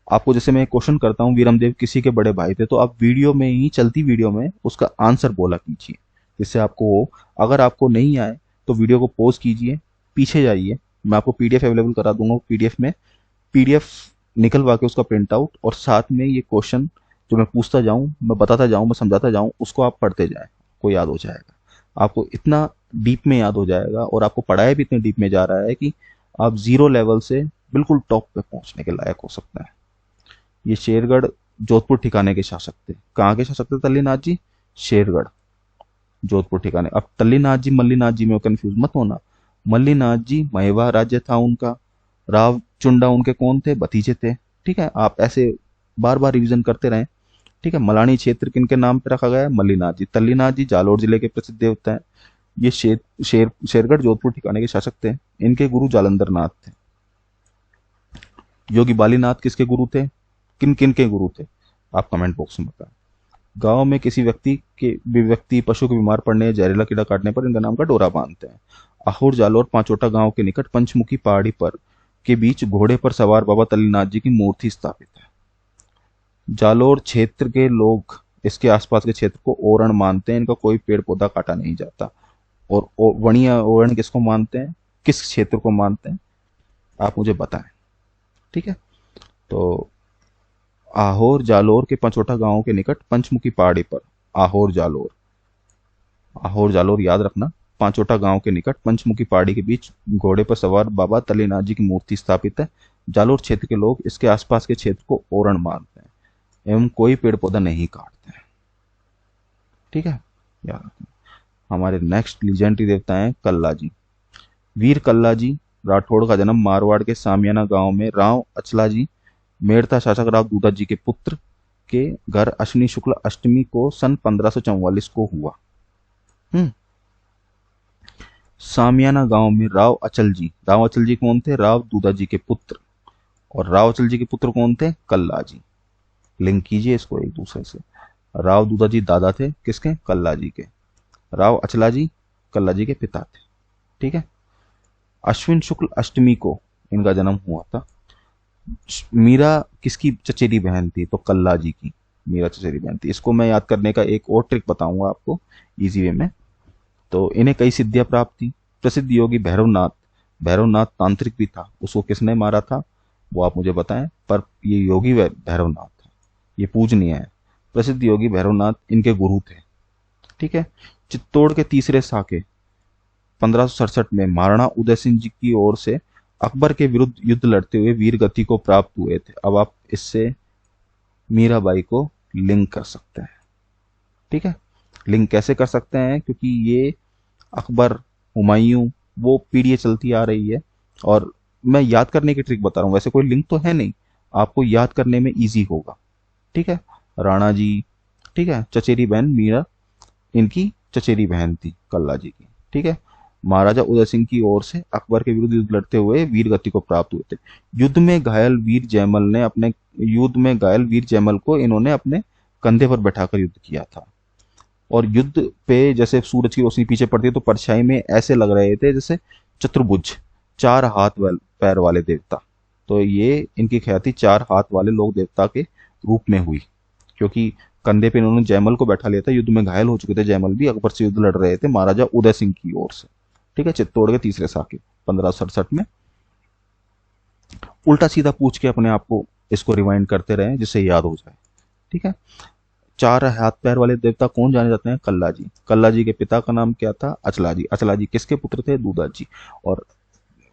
आपको जैसे मैं क्वेश्चन करता हूँ वीरम देव किसी के बड़े भाई थे, तो आप वीडियो में ही, चलती वीडियो में उसका आंसर बोला कीजिए, जिससे आपको, अगर आपको नहीं आए तो वीडियो को पॉज कीजिए, पीछे जाइए, मैं आपको पीडीएफ अवेलेबल करा दूंगा। पीडीएफ में पीडीएफ निकलवा के उसका प्रिंट आउट और साथ में ये क्वेश्चन जो मैं पूछता जाऊं, मैं बताता जाऊं, मैं समझाता जाऊं, उसको आप पढ़ते जाएं, आपको याद हो जाएगा। आपको इतना डीप में याद हो जाएगा और आपको पढ़ाया भी इतने डीप में जा रहा है कि आप जीरो लेवल से बिल्कुल टॉप पे पहुंचने के लायक हो सकते हैं। ये शेरगढ़ जोधपुर ठिकाने के शासक थे। कहाँ के शासक थे तल्लीनाथ जी? शेरगढ़ जोधपुर ठिकाने। अब तल्लीनाथ जी मल्लीनाथ जी में कंफ्यूज मत होना। मल्लीनाथ जी महेवा राज्य था उनका। राव चुंडा उनके कौन थे? भतीजे थे। ठीक है, आप ऐसे बार बार रिवीजन करते रहें। ठीक है, मलानी क्षेत्र किनके नाम पे रखा गया है? मल्लीनाथ जी। तल्लीनाथ जी जालोर जिले के प्रसिद्ध देवता हैं। ये शेरगढ़ जोधपुर ठिकाने के शासक थे। इनके गुरु जालंधर नाथ थे। योगी बालीनाथ किसके गुरु थे? किन किन के गुरु थे? आप कमेंट बॉक्स में बताएं। गांव में किसी व्यक्ति पशु के बीमार पड़ने या जहरीला कीड़ा काटने पर इनका नाम का डोरा बांधते हैं। आहुर जालोर पांचोटा गांव के निकट पंचमुखी पहाड़ी पर के बीच घोड़े पर सवार बाबा तल्लीनाथ जी की मूर्ति स्थापित है। जालोर क्षेत्र के लोग इसके आसपास के क्षेत्र को ओरण मानते हैं। इनका कोई पेड़ पौधा काटा नहीं जाता। और वणिया ओरण किसको मानते हैं? किस क्षेत्र को मानते हैं? आप मुझे बताएं। ठीक है, तो आहोर जालोर के पंचोटा गांव के निकट पंचमुखी पहाड़ी पर, आहोर जालोर, आहोर जालोर याद रखना, पांचोटा गांव के निकट पंचमुखी पहाड़ी के बीच घोड़े पर सवार बाबा तलेनाथ जी की मूर्ति स्थापित है। जालोर क्षेत्र के लोग इसके आसपास के क्षेत्र को ओरण मानते हैं एवं कोई पेड़ पौधा नहीं काटते हैं। ठीक है, याद रखना। हमारे नेक्स्ट लीजेंडरी देवता हैं कल्ला जी। वीर कल्ला जी राठौड़ का जन्म मारवाड़ के सामियाना गांव में राव अचला जी मेड़ता शासक राव दूधा जी के पुत्र के घर अश्विनी शुक्ल अष्टमी को सन 1544 को हुआ। सामियाना गांव में राव अचल जी कौन थे? राव दूधा जी के पुत्र। और राव अचल जी के पुत्र कौन थे? कल्ला जी। लिंक कीजिए इसको एक दूसरे से। राव दूधा जी दादा थे किसके? कल्ला जी के। राव अचला जी कल्ला जी के पिता थे। ठीक है। अश्विन शुक्ल अष्टमी को इनका जन्म हुआ था। मीरा किसकी चचेरी बहन थी? तो कल्ला जी की मीरा चचेरी बहन थी। इसको मैं याद करने का एक और ट्रिक बताऊंगा आपको इजी वे में। तो इन्हें कई सिद्धियां प्राप्त थी। प्रसिद्ध योगी भैरवनाथ तांत्रिक भी था। उसको किसने मारा था वो आप मुझे बताएं। पर ये योगी भैरवनाथ था, ये पूजनीय है। प्रसिद्ध योगी भैरवनाथ इनके गुरु थे। ठीक है। चित्तौड़ के तीसरे साके 1567 में महाराणा उदय सिंह जी की ओर से अकबर के विरुद्ध युद्ध लड़ते हुए वीर गति को प्राप्त हुए थे। अब आप इससे मीराबाई को लिंक कर सकते हैं। ठीक है। लिंक कैसे कर सकते हैं? क्योंकि ये अकबर, हुमायूं, वो पीढ़ियां चलती आ रही है और मैं याद करने की ट्रिक बता रहा हूं। वैसे कोई लिंक तो है नहीं, आपको याद करने में इजी होगा। ठीक है। राणा जी, ठीक है, चचेरी बहन मीरा इनकी चचेरी बहन थी कल्ला जी की। ठीक है। महाराजा उदय सिंह की ओर से अकबर के विरुद्ध युद्ध लड़ते हुए वीर गति को प्राप्त हुए थे। युद्ध में घायल वीर जयमल को इन्होंने अपने कंधे पर बैठाकर युद्ध किया था। और युद्ध पे जैसे सूरज की रोशनी पीछे पड़ती है तो परछाई में ऐसे लग रहे थे जैसे चतुर्भुज, 4 हाथ पैर वाले देवता। तो ये इनकी ख्याति 4 हाथ वाले लोक देवता के रूप में हुई, क्योंकि कंधे पे इन्होंने जयमल को बैठा लिया था। युद्ध में घायल हो चुके थे जयमल भी, अकबर से युद्ध लड़ रहे थे महाराजा उदय सिंह की ओर से। ठीक है। चित्तौड़ के तीसरे साके 1567 में। उल्टा सीधा पूछ के अपने आप को इसको रिवाइंड करते रहे जिससे याद हो जाए। ठीक है। 4 हाथ पैर वाले देवता कौन जाने जाते हैं? कल्ला जी। कल्ला जी के पिता का नाम क्या था? अचला जी। अचला जी किसके पुत्र थे? दूधा जी। और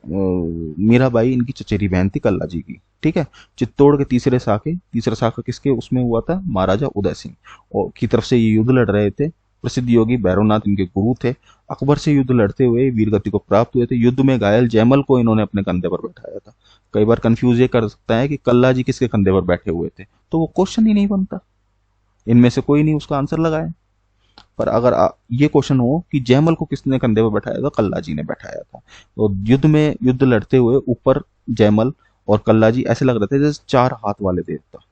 मीराबाई इनकी चचेरी बहन थी कल्ला जी की। ठीक है। चित्तौड़ के तीसरा साका किसके उसमें हुआ था? महाराजा उदय सिंह और की तरफ से ये युद्ध लड़ रहे थे। प्रसिद्ध योगी भैरवनाथ इनके गुरु थे। अकबर से युद्ध लड़ते हुए वीरगति को प्राप्त हुए थे। युद्ध में घायल जयमल को इन्होंने अपने कंधे पर बैठाया था। कई बार कंफ्यूज ये कर सकता है कि कल्ला जी किसके कंधे पर बैठे हुए थे, तो वो क्वेश्चन ही नहीं बनता, इनमें से कोई नहीं उसका आंसर लगाए। पर अगर ये क्वेश्चन हो कि जयमल को किसने कंधे पर बैठाया था? कल्ला जी ने बैठाया था। तो युद्ध लड़ते हुए ऊपर जयमल और कल्ला जी ऐसे लग रहे थे जैसे 4 हाथ वाले देवता।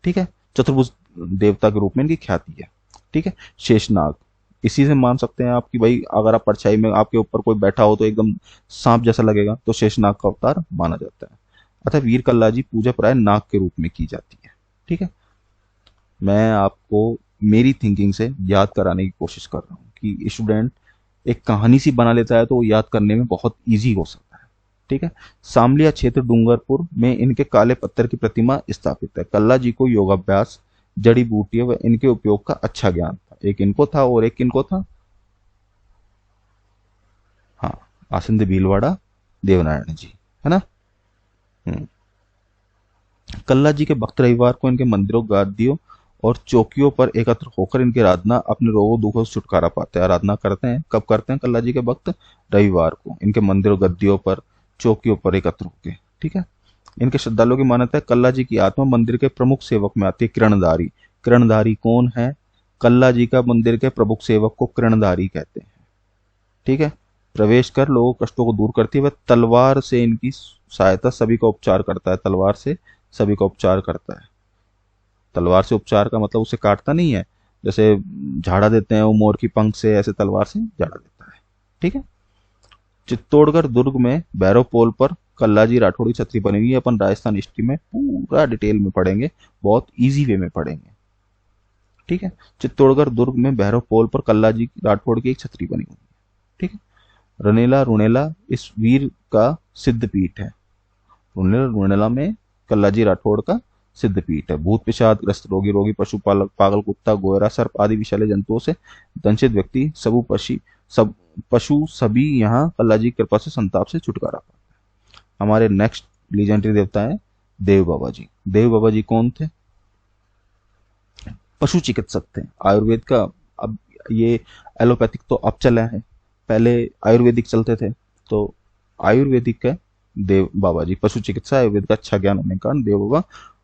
ठीक है। चतुर्भुज देवता के रूप में इनकी ख्याति है। ठीक है। शेषनाग, इसी से मान सकते हैं आप कि भाई अगर आप परछाई में आपके ऊपर कोई बैठा हो तो एकदम सांप जैसा लगेगा, तो शेषनाग का अवतार माना जाता है। अतः वीर कल्ला जी पूजा प्राय नाग के रूप में की जाती है। ठीक है। मैं आपको मेरी थिंकिंग से याद कराने की कोशिश कर रहा हूँ कि स्टूडेंट एक कहानी सी बना लेता है तो वो याद करने में बहुत इजी हो सकता है। ठीक है। सामलिया क्षेत्र डूंगरपुर में इनके काले पत्थर की प्रतिमा स्थापित है। कल्ला जी को योगाभ्यास, जड़ी बूटियों व इनके उपयोग का अच्छा ज्ञान था। एक इनको था और एक इनको था, हाँ, आसिंद भीलवाड़ा देवनारायण जी, है ना। कल्ला जी के भक्त रविवार को इनके मंदिरों, गादियों और चौकियों पर एकत्र होकर इनकी आराधना, अपने रोगों दुखों से छुटकारा पाते हैं। आराधना करते हैं, कब करते हैं कल्ला जी के भक्त? रविवार को इनके मंदिरों, गद्दियों पर, चौकियों पर एकत्र होकर। ठीक है। इनके श्रद्धालुओं की मान्यता है कल्ला जी की आत्मा मंदिर के प्रमुख सेवक में आती है। किरणधारी, किरणधारी कौन है? कल्ला जी का मंदिर के प्रमुख सेवक को किरणधारी कहते हैं। ठीक है। प्रवेश कर लोगों के कष्टों को दूर करती है। वह तलवार से इनकी सहायता सभी का उपचार करता है। तलवार से सभी का उपचार करता है। तलवार से उपचार का मतलब उसे काटता नहीं है, जैसे झाड़ा देते हैं वो मोर की पंख से, ऐसे तलवार से झाड़ा देता है। ठीक है। चित्तौड़गढ़ दुर्ग में भैरव पोल पर कल्ला जी राठौड़ की छतरी बनी हुई है। अपन राजस्थान हिस्ट्री में पूरा डिटेल में पढ़ेंगे, बहुत इजी वे में पढ़ेंगे। ठीक है। चित्तौड़गढ़ दुर्ग में भैरव पोल पर कल्ला जी राठौड़ की एक छतरी बनी हुई है। ठीक है। रनेला रुणेला इस वीर का सिद्ध पीठ है। रुणेला में कल्ला जी राठौड़ का सिद्ध पीठ है। भूत पिशाच ग्रस्त रोगी पशु, पागल कुत्ता, गोयरा, सर्प आदि विषैले जंतुओं से दंशित व्यक्ति, सबू पक्षी, सब पशु सभी यहाँ अल्लाह जी की कृपा से संताप से छुटकारा पाते हैं। हमारे नेक्स्ट लीजेंडरी देवता है देव बाबा जी। देव बाबा जी कौन थे? पशु चिकित्सक थे आयुर्वेद का। अब ये एलोपैथिक तो अब चला है, पहले आयुर्वेदिक चलते थे। तो आयुर्वेदिक है देव बाबा जी। पशु चिकित्सा आयुर्वेद का अच्छा ज्ञान होने के कारण देव बाबा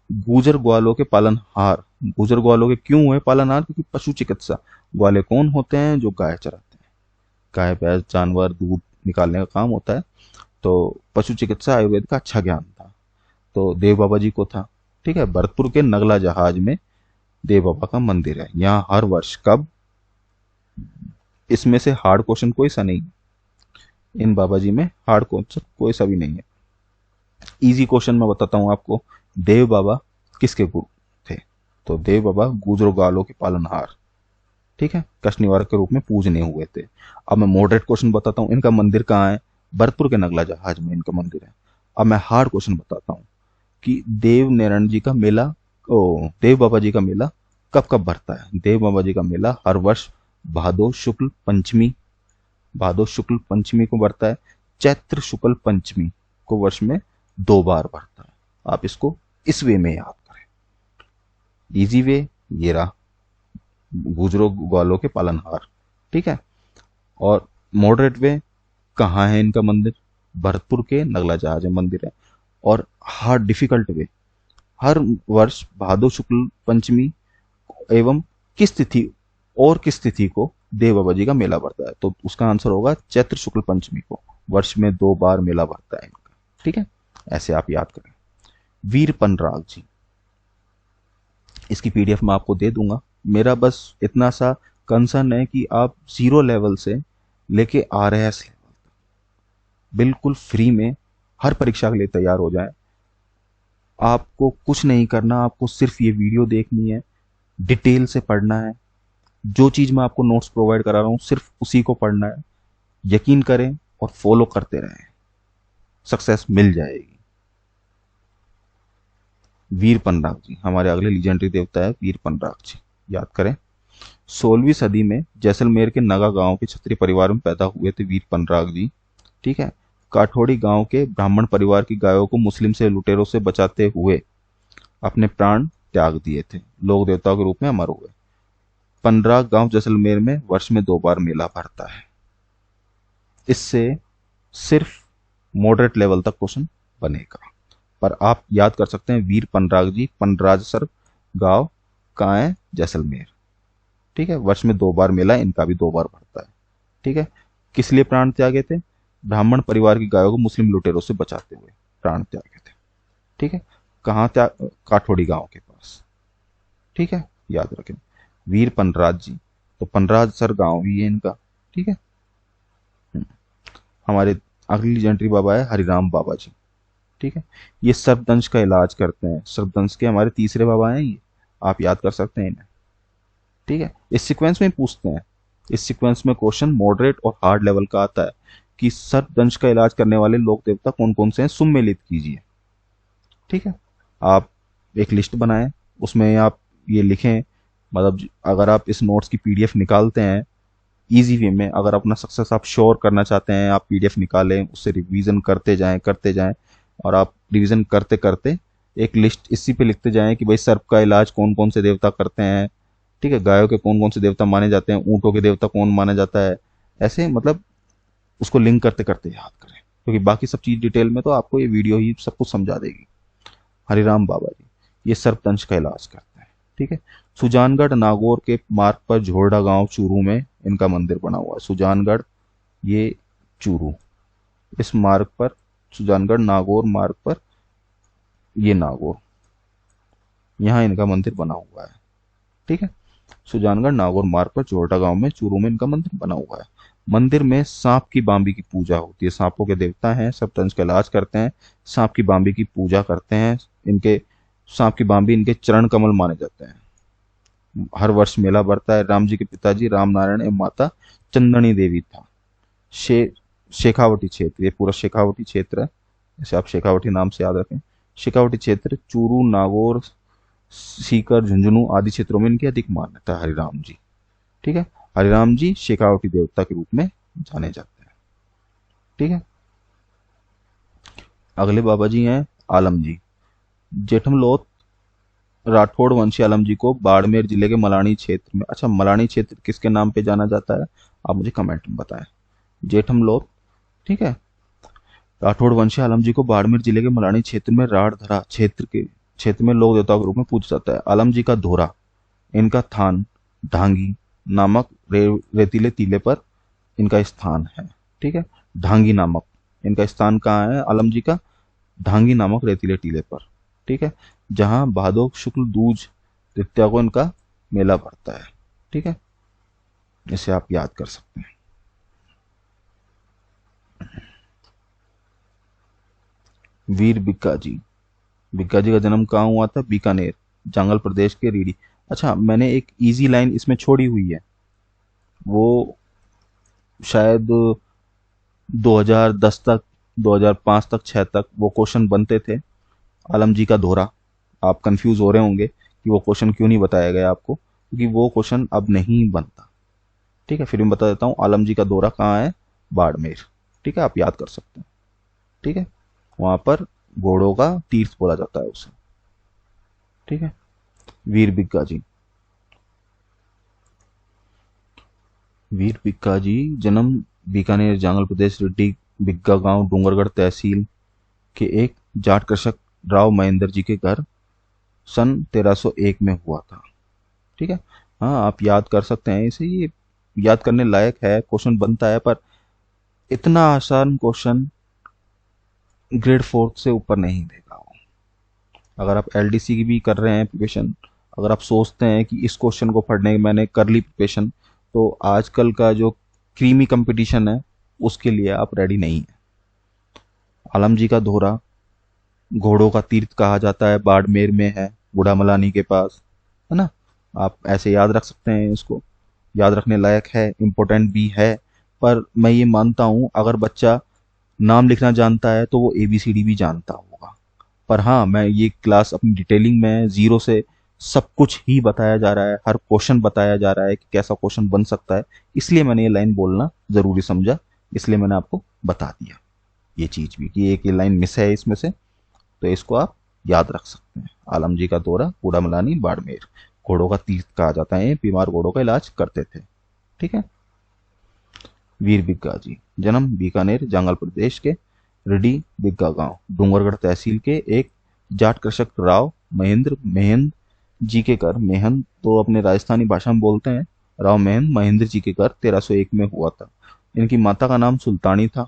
गुजर ग्वालों के पालनहार। गुजर ग्वालों के क्यों हुए पालनहार? क्योंकि पशु चिकित्सा। ग्वाले कौन होते हैं? जो गाय चराते हैं, गाय भैंस जानवर दूध निकालने का काम होता है। तो पशु चिकित्सा आयुर्वेद का अच्छा ज्ञान था, तो देव बाबा जी को था। ठीक है, भरतपुर के नगला जहाज में देव बाबा का मंदिर है। यहाँ हर वर्ष कब, इसमें से हार्ड क्वेश्चन कोई सा नहीं, इन बाबा जी में हार्ड क्वेश्चन कोई सा भी नहीं है। इजी क्वेश्चन मैं बताता हूँ आपको। देव बाबा किसके गुरु थे? तो देव बाबा गुजरों गालों के पालनहार, ठीक है, कष्ट निवारक के रूप में पूजने हुए थे। अब मैं मॉडरेट क्वेश्चन बताता हूँ। इनका मंदिर कहाँ है? भरतपुर के नगला जहाज में इनका मंदिर है। अब मैं हार्ड क्वेश्चन बताता हूँ कि देव नारायण जी का मेला, देव बाबा जी का मेला कब कब भरता है? देव बाबा जी का मेला हर वर्ष भादो शुक्ल पंचमी, भादो शुक्ल पंचमी को भरता है। चैत्र शुक्ल पंचमी को वर्ष में 2 बार भरता है। आप इसको इस वे में याद करें। इजी वे ये रहा, गुजरों ग्वालों के पालनहार, ठीक है। और मॉडरेट वे कहाँ है इनका मंदिर? भरतपुर के नगला जहाज में मंदिर है। और हार्ड डिफिकल्ट वे, हर वर्ष भादो शुक्ल पंचमी एवं किस तिथि और किस तिथि को देव बाबा जी का मेला भरता है? तो उसका आंसर होगा चैत्र शुक्ल पंचमी को। वर्ष में 2 बार मेला भरता है इनका, ठीक है। ऐसे आप याद करें। वीर पनराग जी, इसकी पीडीएफ मैं आपको दे दूंगा। मेरा बस इतना सा कंसर्न है कि आप 0 लेवल से लेके RS लेवल बिल्कुल फ्री में हर परीक्षा के लिए तैयार हो जाए। आपको कुछ नहीं करना, आपको सिर्फ ये वीडियो देखनी है, डिटेल से पढ़ना है। जो चीज मैं आपको नोट्स प्रोवाइड करा रहा हूं सिर्फ उसी को पढ़ना है। यकीन करें और फॉलो करते रहें, सक्सेस मिल जाएगी। वीर पनराग जी हमारे अगले लीजेंडरी देवता है। वीर पनराग जी याद करें। 16वीं सदी में जैसलमेर के नगा गांव के क्षत्रिय परिवार में पैदा हुए थे वीर पनराग जी, ठीक है। काठोड़ी गांव के ब्राह्मण परिवार की गायों को मुस्लिम से लुटेरों से बचाते हुए अपने प्राण त्याग दिए थे। लोक देवताओं के रूप में अमर हुए। पनराग गांव जैसलमेर में वर्ष में 2 बार मेला भरता है। इससे सिर्फ मॉडरेट लेवल तक क्वेश्चन बनेगा, पर आप याद कर सकते हैं वीर पनराग जी, पनराजसर गांव कहाँ है? जैसलमेर, ठीक है। वर्ष में 2 बार मेला इनका भी 2 बार भरता है, ठीक है। किस लिए प्राण त्यागे थे? ब्राह्मण परिवार की गायों को मुस्लिम लुटेरों से बचाते हुए प्राण त्यागे थे, ठीक है। कहाँ त्याग? काठोड़ी गांव के पास, ठीक है, याद रखें। वीर पनराज जी, तो पनराजसर गांव ही है इनका, ठीक है। हमारे अगली लेजेंडरी बाबा है हरिराम बाबा जी, ठीक है। ये सर्पदंश का इलाज करते हैं। सर्पदंश के हमारे तीसरे बाबा हैं ये, आप याद कर सकते हैं इन्हें, ठीक है। इस सीक्वेंस में पूछते हैं, इस सीक्वेंस में क्वेश्चन मॉडरेट और हार्ड लेवल का आता है कि सर्पदंश का इलाज करने वाले लोक देवता कौन कौन से हैं, सुमेलित कीजिए, ठीक है। आप एक लिस्ट बनाएं, उसमें आप ये लिखें, मतलब अगर आप इस नोट्स की पीडीएफ निकालते हैं इजी वे में, अगर अपना सक्सेस आप श्योर करना चाहते हैं, आप पीडीएफ निकालें, उससे रिवीजन करते जाएं और आप रिवीजन करते करते एक लिस्ट इसी पे लिखते जाएं कि भाई सर्प का इलाज कौन कौन से देवता करते हैं, ठीक है। गायों के कौन कौन से देवता माने जाते हैं, ऊँटों के देवता कौन माना जाता है, ऐसे मतलब उसको लिंक करते करते याद करें, क्योंकि बाकी सब चीज डिटेल में तो आपको ये वीडियो ही सब कुछ समझा देगी। हरिराम बाबा जी ये सर्पदंश का इलाज करते हैं, ठीक है। सुजानगढ़ नागौर के मार्ग पर झोरडा गांव चूरू में इनका मंदिर बना हुआ है। सुजानगढ़ ये चूरू, इस मार्ग पर, सुजानगढ़ नागौर मार्ग पर, ये नागौर, यहाँ इनका मंदिर बना हुआ है, ठीक है। सुजानगढ़ नागौर मार्ग पर झोरडा गांव में चूरू में इनका मंदिर बना हुआ है। मंदिर में सांप की बांबी की पूजा होती है। सांपों के देवता हैं, सर्पदंश का इलाज करते हैं, सांप की बांबी की पूजा करते हैं। इनके सांप की बांबी इनके चरण कमल माने जाते हैं। हर वर्ष मेला भरता है। राम जी के पिताजी राम नारायण एवं माता चंदनी देवी था। शेखावटी क्षेत्र, ये पूरा शेखावटी क्षेत्र है, इसे आप शेखावटी नाम से याद रखें। शेखावटी क्षेत्र चूरू नागौर सीकर झुंझुनू आदि क्षेत्रों में इनकी अधिक मान्यता है। हरिराम जी, ठीक है। हरिराम जी शेखावटी देवता के रूप में जाने जाते हैं। ठीक है। अगले बाबा जी हैं आलम जी। जेठमलोत राठौड़ वंशी आलम जी को बाड़मेर जिले के मलानी क्षेत्र में, अच्छा मलानी क्षेत्र किसके नाम पे जाना जाता है, आप मुझे कमेंट में बताएं। जेठमलोत, ठीक है, राठौड़ वंशी आलम जी को बाड़मेर जिले के मलानी क्षेत्र में राढ़धरा क्षेत्र में लोक देवता के रूप में पूजा जाता है। आलम जी का धोरा, इनका थान ढांगी नामक रेतीले टीले पर इनका स्थान है। ठीक है, ढांगी नामक इनका स्थान कहाँ है आलम जी का, ढांगी नामक रेतीले टीले पर। ठीक है, जहां भादो शुक्ल दूज तृतीया को इनका मेला भरता है। ठीक है, इसे आप याद कर सकते हैं। वीर बिक्का जी, बिक्का जी का जन्म कहाँ हुआ था, बीकानेर, जंगल प्रदेश के रीडी। अच्छा, मैंने एक इजी लाइन इसमें छोड़ी हुई है, वो शायद 2010 तक, 2005 तक, 6 तक वो क्वेश्चन बनते थे। आलम जी का दोहरा, आप कंफ्यूज हो रहे होंगे कि वो क्वेश्चन क्यों नहीं बताया गया आपको, क्योंकि वो क्वेश्चन अब नहीं बनता। ठीक है, फिर मैं बता देता हूँ, आलम जी का दौरा कहाँ है, बाड़मेर। ठीक है, आप याद कर सकते हैं। ठीक है, वहां पर घोड़ों का तीर्थ बोला जाता है उसे। ठीक है, वीर बिक्का जी, वीर बिक्का जी जन्म बीकानेर जंगल प्रदेश रेड्डी बिग्गा गांव डूंगरगढ़ तहसील के एक जाट कृषक राव महेंद्र जी के घर सन 1301 में हुआ था। ठीक है, हाँ आप याद कर सकते हैं इसे, ये याद करने लायक है, क्वेश्चन बनता है, पर इतना आसान क्वेश्चन ग्रेड फोर्थ से ऊपर नहीं देगा वो। अगर आप एलडीसी की भी कर रहे हैं प्रिपरेशन, अगर आप सोचते हैं कि इस क्वेश्चन को पढ़ने मैंने कर ली प्रिपरेशन, तो आजकल का जो क्रीमी कंपटीशन है उसके लिए आप रेडी नहीं है। आलम जी का दोहरा घोड़ों का तीर्थ कहा जाता है, बाड़मेर में है, बूढ़ा मलानी के पास, है ना। आप ऐसे याद रख सकते हैं, इसको याद रखने लायक है, इम्पोर्टेंट भी है। पर मैं ये मानता हूं अगर बच्चा नाम लिखना जानता है तो वो एबीसीडी भी जानता होगा। पर हाँ, मैं ये क्लास अपनी डिटेलिंग में जीरो से सब कुछ ही बताया जा रहा है, हर क्वेश्चन बताया जा रहा है कि कैसा क्वेश्चन बन सकता है, इसलिए मैंने ये लाइन बोलना जरूरी समझा, इसलिए मैंने आपको बता दिया ये चीज भी कि एक ये लाइन मिस है इसमें से, तो इसको आप याद रख सकते हैं। आलम जी का दौरा कूड़ा मलानी बाड़मेर, घोड़ों का तीर्थ कहा जाता है, बीमार घोड़ों का इलाज करते थे। ठीक है, वीर बिग्गा जी जन्म बीकानेर जंगल प्रदेश के रिडी बिग्गा गांव डूंगरगढ़ तहसील के एक जाट कृषक राव महेंद्र मेहंद जी के घर, मेहंद तो अपने राजस्थानी भाषा में बोलते हैं, राव मेहंद महेंद्र जी के घर 1301 में हुआ था। इनकी माता का नाम सुल्तानी था।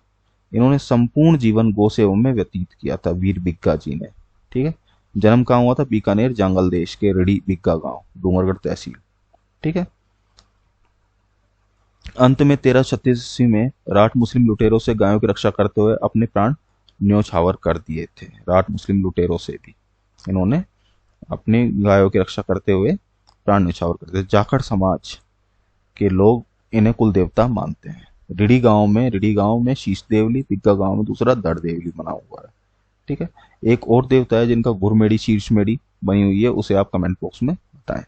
इन्होंने संपूर्ण जीवन गौ सेवा में व्यतीत किया था वीर बिग्गा जी ने। ठीक है, जन्म कहाँ हुआ था, बीकानेर जंगल देश के रिडी बिग्गा गांव डूंगरगढ़ तहसील। ठीक है, अंत में 1336 में राठ मुस्लिम लुटेरों से गायों की रक्षा करते हुए अपने प्राण न्योछावर कर दिए थे। राठ मुस्लिम लुटेरों से भी इन्होंने अपनी गायों की रक्षा करते हुए प्राण न्योछावर कर दिए। जाखड़ समाज के लोग इन्हें कुल देवता मानते हैं। रीडी गांव में शीश देवली, पिग्गा गांव में दूसरा दड़ देवली बना हुआ है। ठीक है, एक और देवता है जिनका घुरमेड़ी शीर्षमेड़ी बनी हुई है, उसे आप कमेंट बॉक्स में बताएं।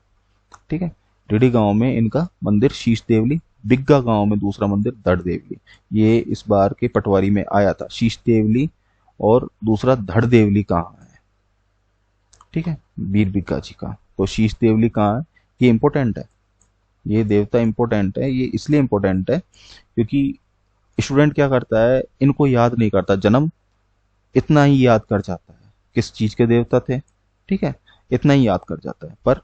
ठीक है, रीडी गांव में इनका मंदिर शीश देवली, बिग्गा गांव में दूसरा मंदिर दड़ देवली। ये इस बार के पटवारी में आया था, शीश देवली और दूसरा धड़ देवली कहाँ है। ठीक है, वीर बिग्गा जी का तो शीश देवली कहाँ है, ये इंपॉर्टेंट है, ये देवता इंपॉर्टेंट है। ये इसलिए इंपॉर्टेंट है क्योंकि स्टूडेंट क्या करता है, इनको याद नहीं करता, जन्म इतना ही याद कर जाता है किस चीज के देवता थे। ठीक है, इतना ही याद कर जाता है, पर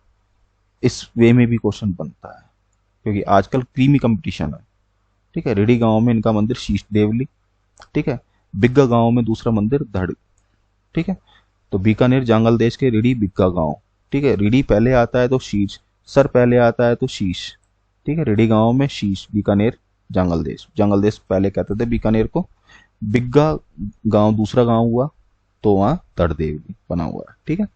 इस वे में भी क्वेश्चन बनता है क्योंकि आजकल क्रीमी कंपटीशन है। ठीक है, रेडी गांव में इनका मंदिर शीश देवली। ठीक है, बिग्गा गांव में दूसरा मंदिर धड़। ठीक है, तो बीकानेर जंगल देश के रेडी बिग्गा गांव। ठीक है, रेडी पहले आता है तो शीश, सर पहले आता है तो शीश। ठीक है, रेडी गांव में शीश, बीकानेर जंगल देश पहले कहते थे बीकानेर को। बिग्गा गांव दूसरा गांव हुआ तो वहां धड़ देवली बना हुआ है। ठीक है,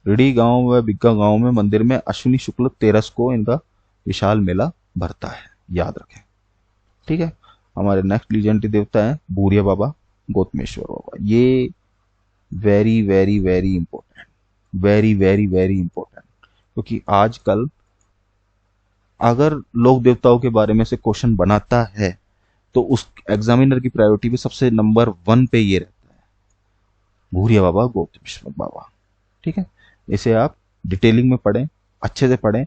रेडी गांव व बिग्गा गांव में मंदिर में अश्विनी शुक्ल 13 को इनका विशाल मेला भरता है, याद रखें। ठीक है, हमारे नेक्स्ट लीजेंडरी देवता है बूरिया बाबा गौतमेश्वर बाबा। ये very very very important, very very very important, क्योंकि आजकल अगर लोक देवताओं के बारे में से क्वेश्चन बनाता है तो उस एग्जामिनर की प्रायोरिटी पे सबसे नंबर 1 पे ये रहता है, भूरिया बाबा गोतमेश्वर बाबा। ठीक है, इसे आप डिटेलिंग में पढ़ें, अच्छे से पढ़ें,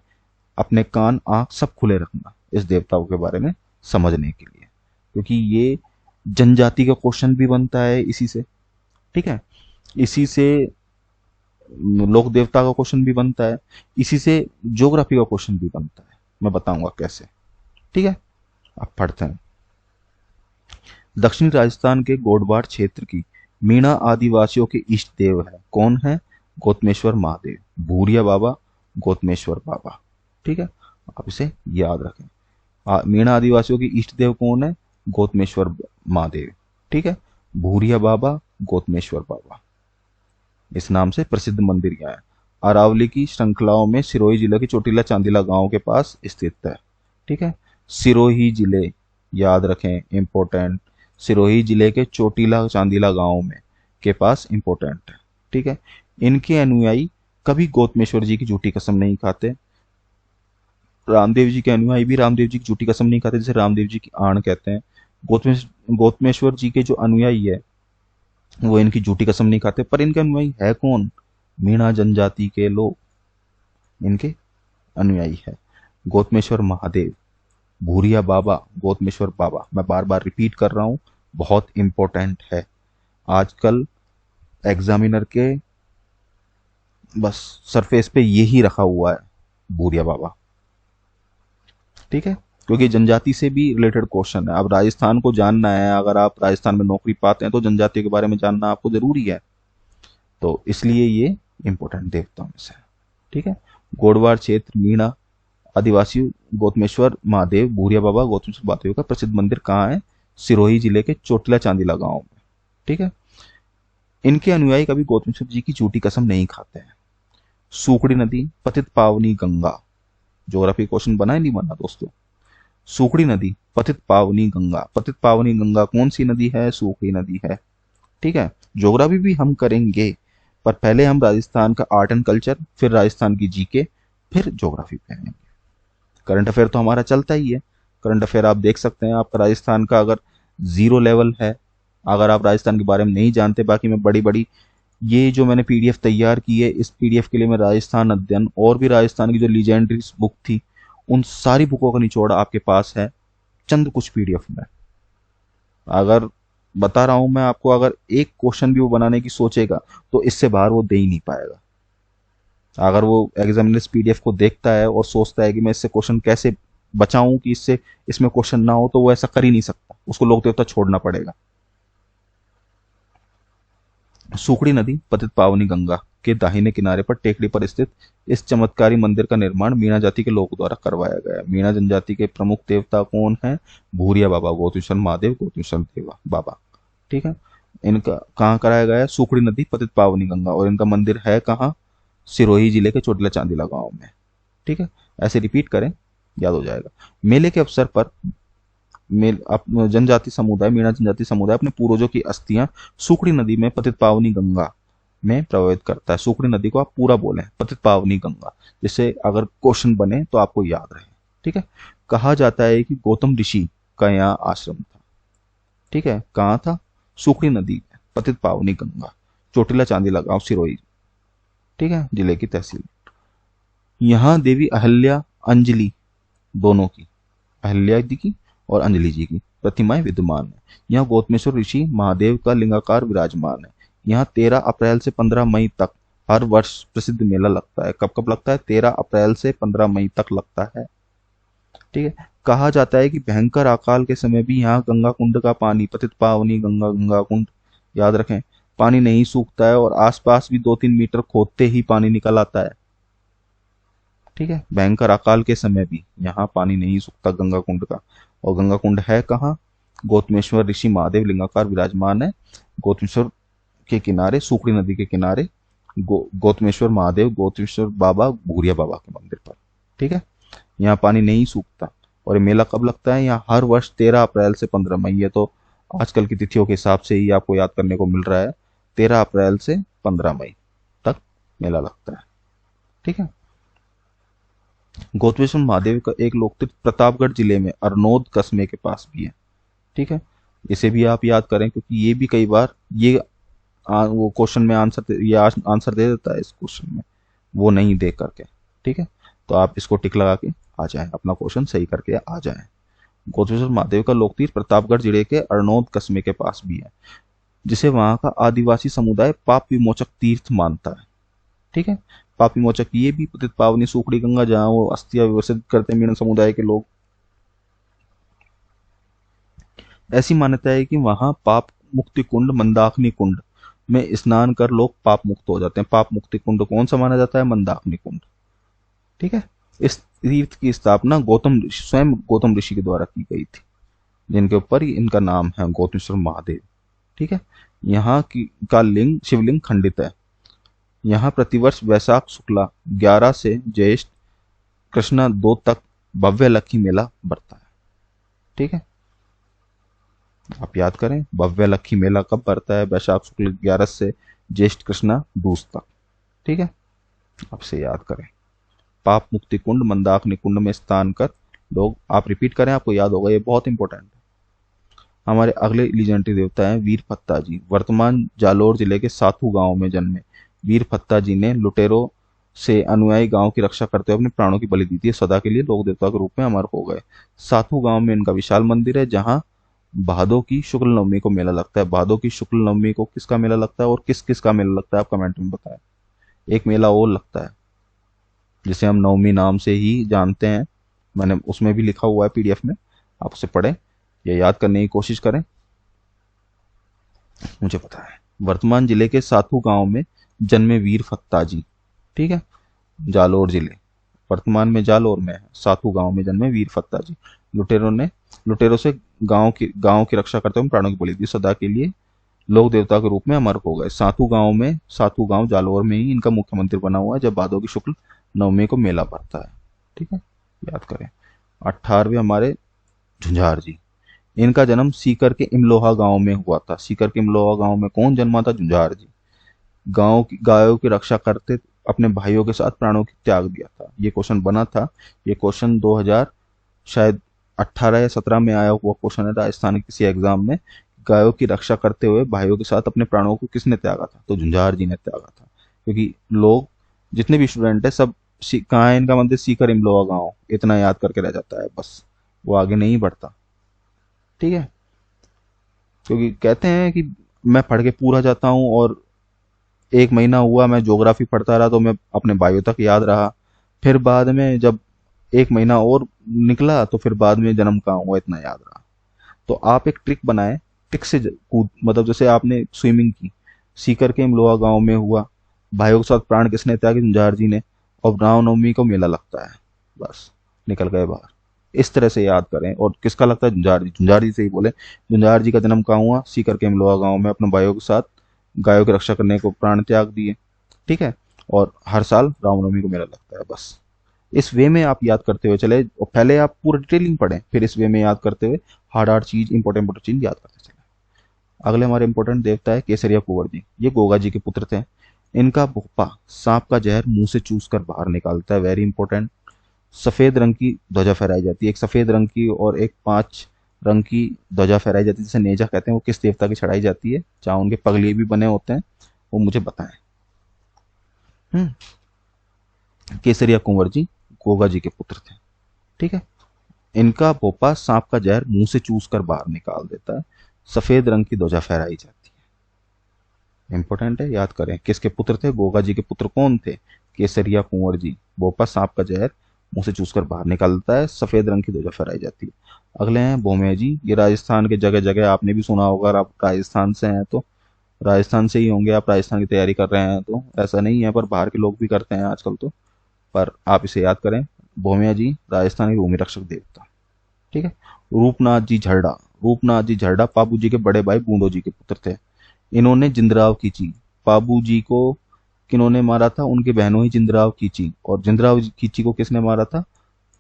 अपने कान आंख सब खुले रखना इस देवताओं के बारे में समझने के लिए, क्योंकि ये जनजाति का क्वेश्चन भी बनता है इसी से। ठीक है, इसी से लोक देवता का क्वेश्चन भी बनता है, इसी से ज्योग्राफी का क्वेश्चन भी बनता है, मैं बताऊंगा कैसे। ठीक है, अब पढ़ते हैं। दक्षिणी राजस्थान के गोडवाड़ क्षेत्र की मीणा आदिवासियों के इष्ट देव है, कौन है? गोतमेश्वर महादेव, भूरिया बाबा, गोतमेश्वर बाबा। ठीक है, आप इसे याद रखें। मीणा आदिवासियों की इष्ट देव कौन है? गोतमेश्वर महादेव। ठीक है, भूरिया बाबा, गोतमेश्वर बाबा, इस नाम से प्रसिद्ध मंदिर यहाँ है। अरावली की श्रृंखलाओं में सिरोही जिले के चोटीला चांदीला गांव के पास स्थित है। ठीक है, सिरोही जिले, याद रखें, इंपॉर्टेंट, सिरोही जिले के चोटीला चांदीला गांव में के पास इंपॉर्टेंट है। ठीक है, इनके अनुयायी कभी गोतमेश्वर जी की झूठी कसम नहीं खाते। रामदेव जी के अनुयायी भी रामदेव जी की झूठी कसम नहीं खाते, जिसे रामदेव जी की आण कहते हैं। गोतमेश्वर जी के जो अनुयायी है वो इनकी झूठी कसम नहीं खाते, पर इनके अनुयायी है कौन? मीणा जनजाति के लोग इनके अनुयायी है। गोतमेश्वर महादेव, भूरिया बाबा, गोतमेश्वर बाबा, मैं बार बार रिपीट कर रहा हूं, बहुत इंपॉर्टेंट है। आजकल एग्जामिनर के बस सरफेस पे यही रखा हुआ है, भूरिया बाबा। ठीक है, क्योंकि जनजाति से भी रिलेटेड क्वेश्चन है। अब राजस्थान को जानना है, अगर आप राजस्थान में नौकरी पाते हैं तो जनजाति के बारे में जानना आपको जरूरी है, तो इसलिए ये इंपॉर्टेंट देवताओं में से है। ठीक है, गोडवाड़ क्षेत्र मीणा आदिवासी गोतमेश्वर महादेव, भूरिया बाबा, गोतमेश्वर महादेव का प्रसिद्ध मंदिर कहाँ है? सिरोही जिले के चोटिला चांदीला गांव में। ठीक है, इनके अनुयायी कभी गोतमेश्वर जी की झूठी कसम नहीं खाते हैं। सूखड़ी नदी, पतित पावनी गंगा, ज्योग्राफी क्वेश्चन बना है नहीं बना दोस्तों? सूखड़ी नदी, पतित पावनी गंगा, पतित पावनी गंगा कौन सी नदी है? सूखड़ी नदी है। ठीक है, ज्योग्राफी भी हम करेंगे, पर पहले हम राजस्थान का आर्ट एंड कल्चर, फिर राजस्थान की जीके, फिर ज्योग्राफी पढ़ेंगे। करंट अफेयर तो हमारा चलता ही है। करंट अफेयर आप देख सकते हैं, आपका राजस्थान का अगर 0 लेवल है, अगर आप राजस्थान के बारे में नहीं जानते, बाकी मैं बड़ी बड़ी ये जो मैंने पीडीएफ तैयार की है, इस पीडीएफ के लिए मैं राजस्थान अध्ययन और भी राजस्थान की जो लीजेंडरी बुक थी, उन सारी बुकों का निचोड़ आपके पास है चंद कुछ पीडीएफ में। अगर बता रहा हूं मैं आपको, अगर एक क्वेश्चन भी वो बनाने की सोचेगा तो इससे बाहर वो दे ही नहीं पाएगा। अगर वो एग्जामिनर इस पीडीएफ को देखता है और सोचता है कि मैं इससे क्वेश्चन कैसे बचाऊं कि इससे इसमें क्वेश्चन ना हो, तो वो ऐसा कर ही नहीं सकता, उसको लोक देवता छोड़ना पड़ेगा। सूखड़ी नदी, पतित पावनी गंगा के दाहिने किनारे पर टेकड़ी पर स्थित इस चमत्कारी मंदिर का निर्माण मीणा जाति के लोगों द्वारा करवाया गया है। मीणा जनजाति के प्रमुख देवता कौन है? भूरिया बाबा, गोतमेश्वर महादेव, गोतमेश्वर देवा बाबा। ठीक है, इनका कहाँ कराया गया है? सूखड़ी नदी, पतित पावनी गंगा, और इनका मंदिर है कहाँ? सिरोही जिले के चोटिला चांदीला गांव में। ठीक है, ऐसे रिपीट करें, याद हो जाएगा। मेले के अवसर पर जनजाति समुदाय, मीणा जनजाति समुदाय अपने पूर्वजों की अस्थियां सूखड़ी नदी में पतित पावनी गंगा में प्रवाहित करता है। सूखड़ी नदी को आप पूरा बोलें, पतित पावनी गंगा, जिससे अगर क्वेश्चन बने तो आपको याद रहे। ठीक है, कहा जाता है कि गौतम ऋषि का यहाँ आश्रम था। ठीक है, कहाँ था? सूखड़ी नदी में, पतित पावनी गंगा, चोटिला चांदीला गांव, सिरोही, ठीक है, जिले की तहसील। यहाँ देवी अहल्या, अंजलि, दोनों की, अहल्या जी की और अंजलि जी की प्रतिमाएं विद्यमान है। यहाँ गोतमेश्वर ऋषि महादेव का लिंगाकार विराजमान है। यहाँ 13 अप्रैल से 15 मई तक हर वर्ष प्रसिद्ध मेला लगता है। कब कब लगता है? 13 अप्रैल से 15 मई तक लगता है। ठीक है, कहा जाता है कि भयंकर अकाल के समय भी यहाँ गंगा कुंड का पानी, पतित पावनी गंगा, गंगा कुंड, याद रखें, पानी नहीं सूखता है और आसपास भी 2-3 मीटर खोदते ही पानी निकल आता है। ठीक है, भयंकर अकाल के समय भी यहाँ पानी नहीं सूखता गंगा कुंड का। और गंगा कुंड है कहाँ? गोतमेश्वर ऋषि महादेव लिंगाकार विराजमान है गोतमेश्वर के किनारे, सूखड़ी नदी के किनारे, गोतमेश्वर महादेव, गोतमेश्वर बाबा, भूरिया बाबा के मंदिर पर। ठीक है, यहाँ पानी नहीं सूखता। और ये मेला कब लगता है? यहाँ हर वर्ष 13 अप्रैल से 15 मई, ये तो आजकल की तिथियों के हिसाब से ही आपको याद करने को मिल रहा है। 13 अप्रैल से 15 मई तक मेला लगता है। ठीक है, गोतमेश्वर महादेव का एक लोकतीर्थ प्रतापगढ़ जिले में अरनोद कस्बे के पास भी है। ठीक है, इसे भी आप याद करें क्योंकि ये भी कई बार ये वो क्वेश्चन में आंसर दे देता है इस क्वेश्चन में, वो नहीं देख करके। ठीक है, तो आप इसको टिक लगा के आ जाएं, अपना क्वेश्चन सही करके आ जाएं। गोतेश्वर महादेव का लोकतीर्थ प्रतापगढ़ जिले के अरनोद कस्बे के पास भी है, जिसे वहां का आदिवासी समुदाय पाप विमोचक तीर्थ मानता है। ठीक है, पाप विमोचक ये भी पतित पावनी सूखड़ी गंगा जहाँ वो अस्थियां विसर्जित करते हैं मीणन समुदाय के लोग। ऐसी मान्यता है कि वहां पाप मुक्ति कुंड मंदाकिनी कुंड में स्नान कर लोग पाप मुक्त हो जाते हैं। पाप मुक्ति कुंड कौन सा माना जाता है? मंदाकिनी कुंड। ठीक है, इस तीर्थ की स्थापना स्वयं गौतम ऋषि के द्वारा की गई थी, जिनके ऊपर इनका नाम है गोतेश्वर महादेव। ठीक है, यहाँ की का शिवलिंग खंडित है। यहाँ प्रतिवर्ष वैशाख शुक्ला 11 से ज्येष्ठ कृष्णा 2 तक भव्य लक्की मेला बढ़ता है। ठीक है, आप याद करें, भव्य लक्की मेला कब बढ़ता है? वैशाख शुक्ल 11 से ज्येष्ठ कृष्णा 2 तक। ठीक है, आपसे याद करें, पाप मुक्ति कुंड मंदाकिनी कुंड में स्नान कर लोग, आप रिपीट करें, आपको याद होगा, ये बहुत इंपॉर्टेंट है। हमारे अगले लीजेंडरी देवता हैं वीर फत्ता जी। वर्तमान जालोर जिले के साथू गांव में जन्मे वीर फत्ता जी ने लुटेरों से अनुयायी गांव की रक्षा करते हुए अपने प्राणों की बलि दी थी। सदा के लिए लोक देवता के रूप में अमर हो गए। साथू गांव में इनका विशाल मंदिर है, जहां भादों की शुक्ल नवमी को मेला लगता है। भादों की शुक्ल नवमी को किसका मेला लगता है और किस किस का मेला लगता है, आप कमेंट में बताएं। एक मेला और लगता है जिसे हम नवमी नाम से ही जानते हैं, मैंने उसमें भी लिखा हुआ है पीडीएफ में, आप उसे पढ़ें या याद करने की कोशिश करें, मुझे पता है। वर्तमान जिले के साथू गांव में जन्मे वीर फत्ता जी। ठीक है, जालोर जिले, वर्तमान में जालोर में है, साथू गांव में जन्मे वीर फत्ता जी। लुटेरों से गांव की रक्षा करते हुए प्राणों की बलि दी। सदा के लिए लोक देवता के रूप में अमर हो गए। साथू गांव जालोर में ही इनका मुख्य मंदिर बना हुआ है, जब भादों की शुक्ल नवमी को मेला पड़ता है। ठीक है, याद करें। 18वें हमारे झुंझार जी। इनका जन्म सीकर के इमलोहा गांव में हुआ था। सीकर के इमलोहा गांव में कौन जन्मा था? झुंझार जी। गांव की गायों की रक्षा करते अपने भाइयों के साथ प्राणों की त्याग दिया था। ये क्वेश्चन बना था, ये क्वेश्चन 2000 शायद 18 या 17 में आया हुआ क्वेश्चन है राजस्थान के किसी एग्जाम में। गायों की रक्षा करते हुए भाइयों के साथ अपने प्राणों को किसने त्यागा था? तो झुंझार जी ने त्यागा था। क्योंकि लोग जितने भी स्टूडेंट है सब कहाँ है इनका मंदिर? सीकर इमलोहा गांव, इतना याद करके रह जाता है बस, वो आगे नहीं बढ़ता। ठीक है, क्योंकि कहते हैं कि मैं पढ़ के पूरा जाता हूँ और 1 महीना हुआ मैं ज्योग्राफी पढ़ता रहा तो मैं अपने भाइयों तक याद रहा, फिर बाद में जब 1 महीना और निकला तो फिर बाद में जन्म कहाँ हुआ इतना याद रहा। तो आप एक ट्रिक बनाए, ट्रिक से कूद, मतलब जैसे आपने स्विमिंग की, सीकर के इमलोहा गांव में हुआ, भाइयों के साथ प्राण किसने त्यागे? झुंझार जी ने, और रामनवमी को मेला लगता है, बस निकल गए बाहर। इस तरह से याद करें। और किसका लगता है? झुंझार जी। झुंझार जी से ही बोले। झुंझार जी का जन्म कहाँ हुआ? सीकर के इमलोहा गांव में, अपने भाइयों के साथ गायों की रक्षा करने को प्राण त्याग दिए। ठीक है, और हर साल रामनवमी को मेला लगता है। बस इस वे में आप याद करते हुए चले, और पहले आप पूरा डिटेलिंग पढ़ें, फिर इस वे में याद करते हुए हार्ड चीज, इंपॉर्टेंट चीज याद करते चले। अगले हमारे इंपॉर्टेंट देवता है केसरिया कुंवर जी। ये गोगा जी के पुत्र थे। इनका भोपा सांप का जहर मुंह से चूस कर बाहर निकालता है, वेरी इंपॉर्टेंट। सफेद रंग की ध्वजा फहराई जाती है, एक सफेद रंग की और एक 5 रंग की ध्वजा फहराई जाती है, जिसे नेजा कहते हैं। वो किस देवता की चढ़ाई जाती है? जहाँ उनके पगली भी बने होते हैं, वो मुझे बताएं। केसरिया कुंवर जी गोगा जी के पुत्र थे। ठीक है, इनका पोपा सांप का जहर मुंह से चूस कर बाहर निकाल देता है, सफेद रंग की ध्वजा फहराई जाती है। इंपॉर्टेंट है, याद करें। किसके पुत्र थे? गोगा जी के पुत्र कौन थे? केसरिया कुंवर जी। बोपा सांप का जहर मुंह से चूस कर बाहर निकालता है, सफेद रंग की ध्वजा फहराई जाती है। अगले हैं भोमे जी। ये राजस्थान के जगह जगह आपने भी सुना होगा, अगर आप राजस्थान से हैं तो राजस्थान से ही होंगे, आप राजस्थान की तैयारी कर रहे हैं तो ऐसा नहीं है, पर बाहर के लोग भी करते हैं आजकल तो, पर आप इसे याद करें। भोमिया जी राजस्थान के भूमि रक्षक देवता। ठीक है, रूपनाथ जी झरडा। रूपनाथ जी झरडा पाबू जी के बड़े भाई बूंदो जी के पुत्र थे। इन्होंने जिंदराव कीची, पाबू जी को किन्होंने मारा था? उनके बहनों ही जिंदराव कीची, और जिंदराव कीची को किसने मारा था?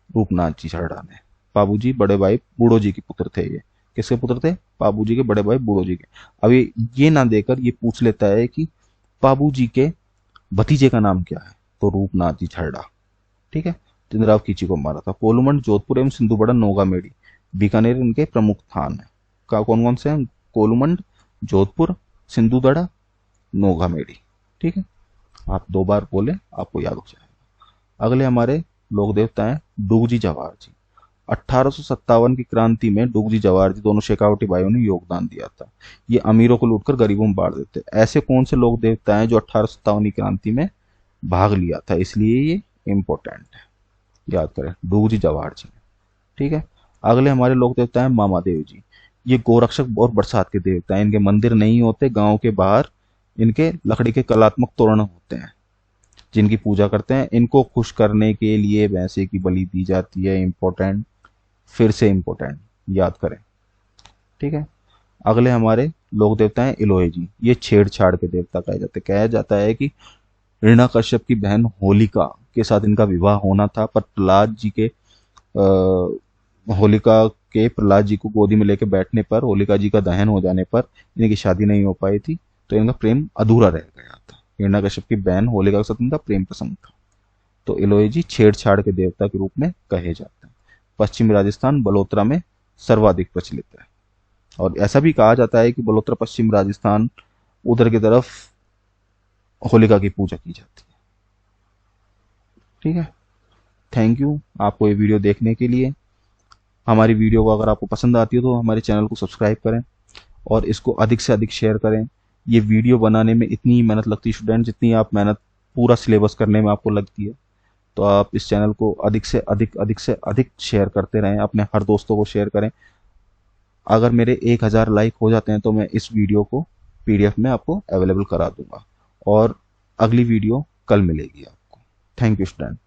रूपनाथ जी झरडा ने। पाबू जी बड़े भाई बूढ़ो जी के पुत्र थे। ये किसके पुत्र थे? पाबू जी के बड़े भाई बूढ़ो जी के। अब ये ना देकर ये पूछ लेता है कि पाबू जी के भतीजे का नाम क्या है, तो रूपनाथ जी झरडा। ठीक है, जिंदराव कीची को मारा था। पोलूमंड जोधपुर एवं सिंधुबड़ा नोगामेडी बीकानेर इनके प्रमुख स्थान है। का कौन कौन से हैं? कोलुमंड, जोधपुर, सिंधुदड़ा, नोगामेडी। ठीक है, आप 2 बार बोले आपको याद हो जाएगा। अगले हमारे लोक देवता हैं डूगजी जवाहर जी। 1857 की क्रांति में डूगजी जवाहर जी दोनों शेखावटी भाइयों ने योगदान दिया था। ये अमीरों को लूटकर गरीबों में बांट देते। ऐसे कौन से लोक देवता हैं जो 1857 की क्रांति में भाग लिया था, इसलिए ये इम्पोर्टेंट है, याद करें, डूगजी जवाहर जी। ठीक है, अगले हमारे लोक देवता हैं मामादेव जी। ये गोरक्षक और बरसात के देवता हैं। इनके मंदिर नहीं होते, गांव के बाहर इनके लकड़ी के कलात्मक तोरण होते हैं जिनकी पूजा करते हैं। इनको खुश करने के लिए भैंसे की बलि दी जाती है। इंपॉर्टेंट, फिर से इंपॉर्टेंट, याद करें। ठीक है, अगले हमारे लोक देवता हैं इलोहे जी। ये छेड़छाड़ के देवता कहे जाते हैं। कहा जाता है कि हिरण्यकश्यप की बहन होलिका के साथ इनका विवाह होना था, पर प्रहलाद जी के होलिका के प्रहलाद जी को गोदी में लेके बैठने पर, होलिका जी का दहन हो जाने पर इनकी शादी नहीं हो पाई थी, तो इनका प्रेम अधूरा रह गया था। हिरण्यकश्यप की बहन होलिका के साथ इनका प्रेम प्रसंग था। तो इलोहे जी छेड़छाड़ के देवता के रूप में कहे जाते हैं। पश्चिमी राजस्थान बलोत्रा में सर्वाधिक प्रचलित है, और ऐसा भी कहा जाता है कि बलोत्रा पश्चिम राजस्थान, उधर की तरफ होलिका की पूजा की जाती है। ठीक है, थैंक यू आपको ये वीडियो देखने के लिए। हमारी वीडियो को अगर आपको पसंद आती है तो हमारे चैनल को सब्सक्राइब करें और इसको अधिक से अधिक शेयर करें। ये वीडियो बनाने में इतनी ही मेहनत लगती है स्टूडेंट, जितनी आप मेहनत पूरा सिलेबस करने में आपको लगती है। तो आप इस चैनल को अधिक से अधिक शेयर करते रहें, अपने हर दोस्तों को शेयर करें। अगर मेरे 1000 लाइक हो जाते हैं तो मैं इस वीडियो को PDF में आपको अवेलेबल करा दूंगा, और अगली वीडियो कल मिलेगी आपको। Thank you student.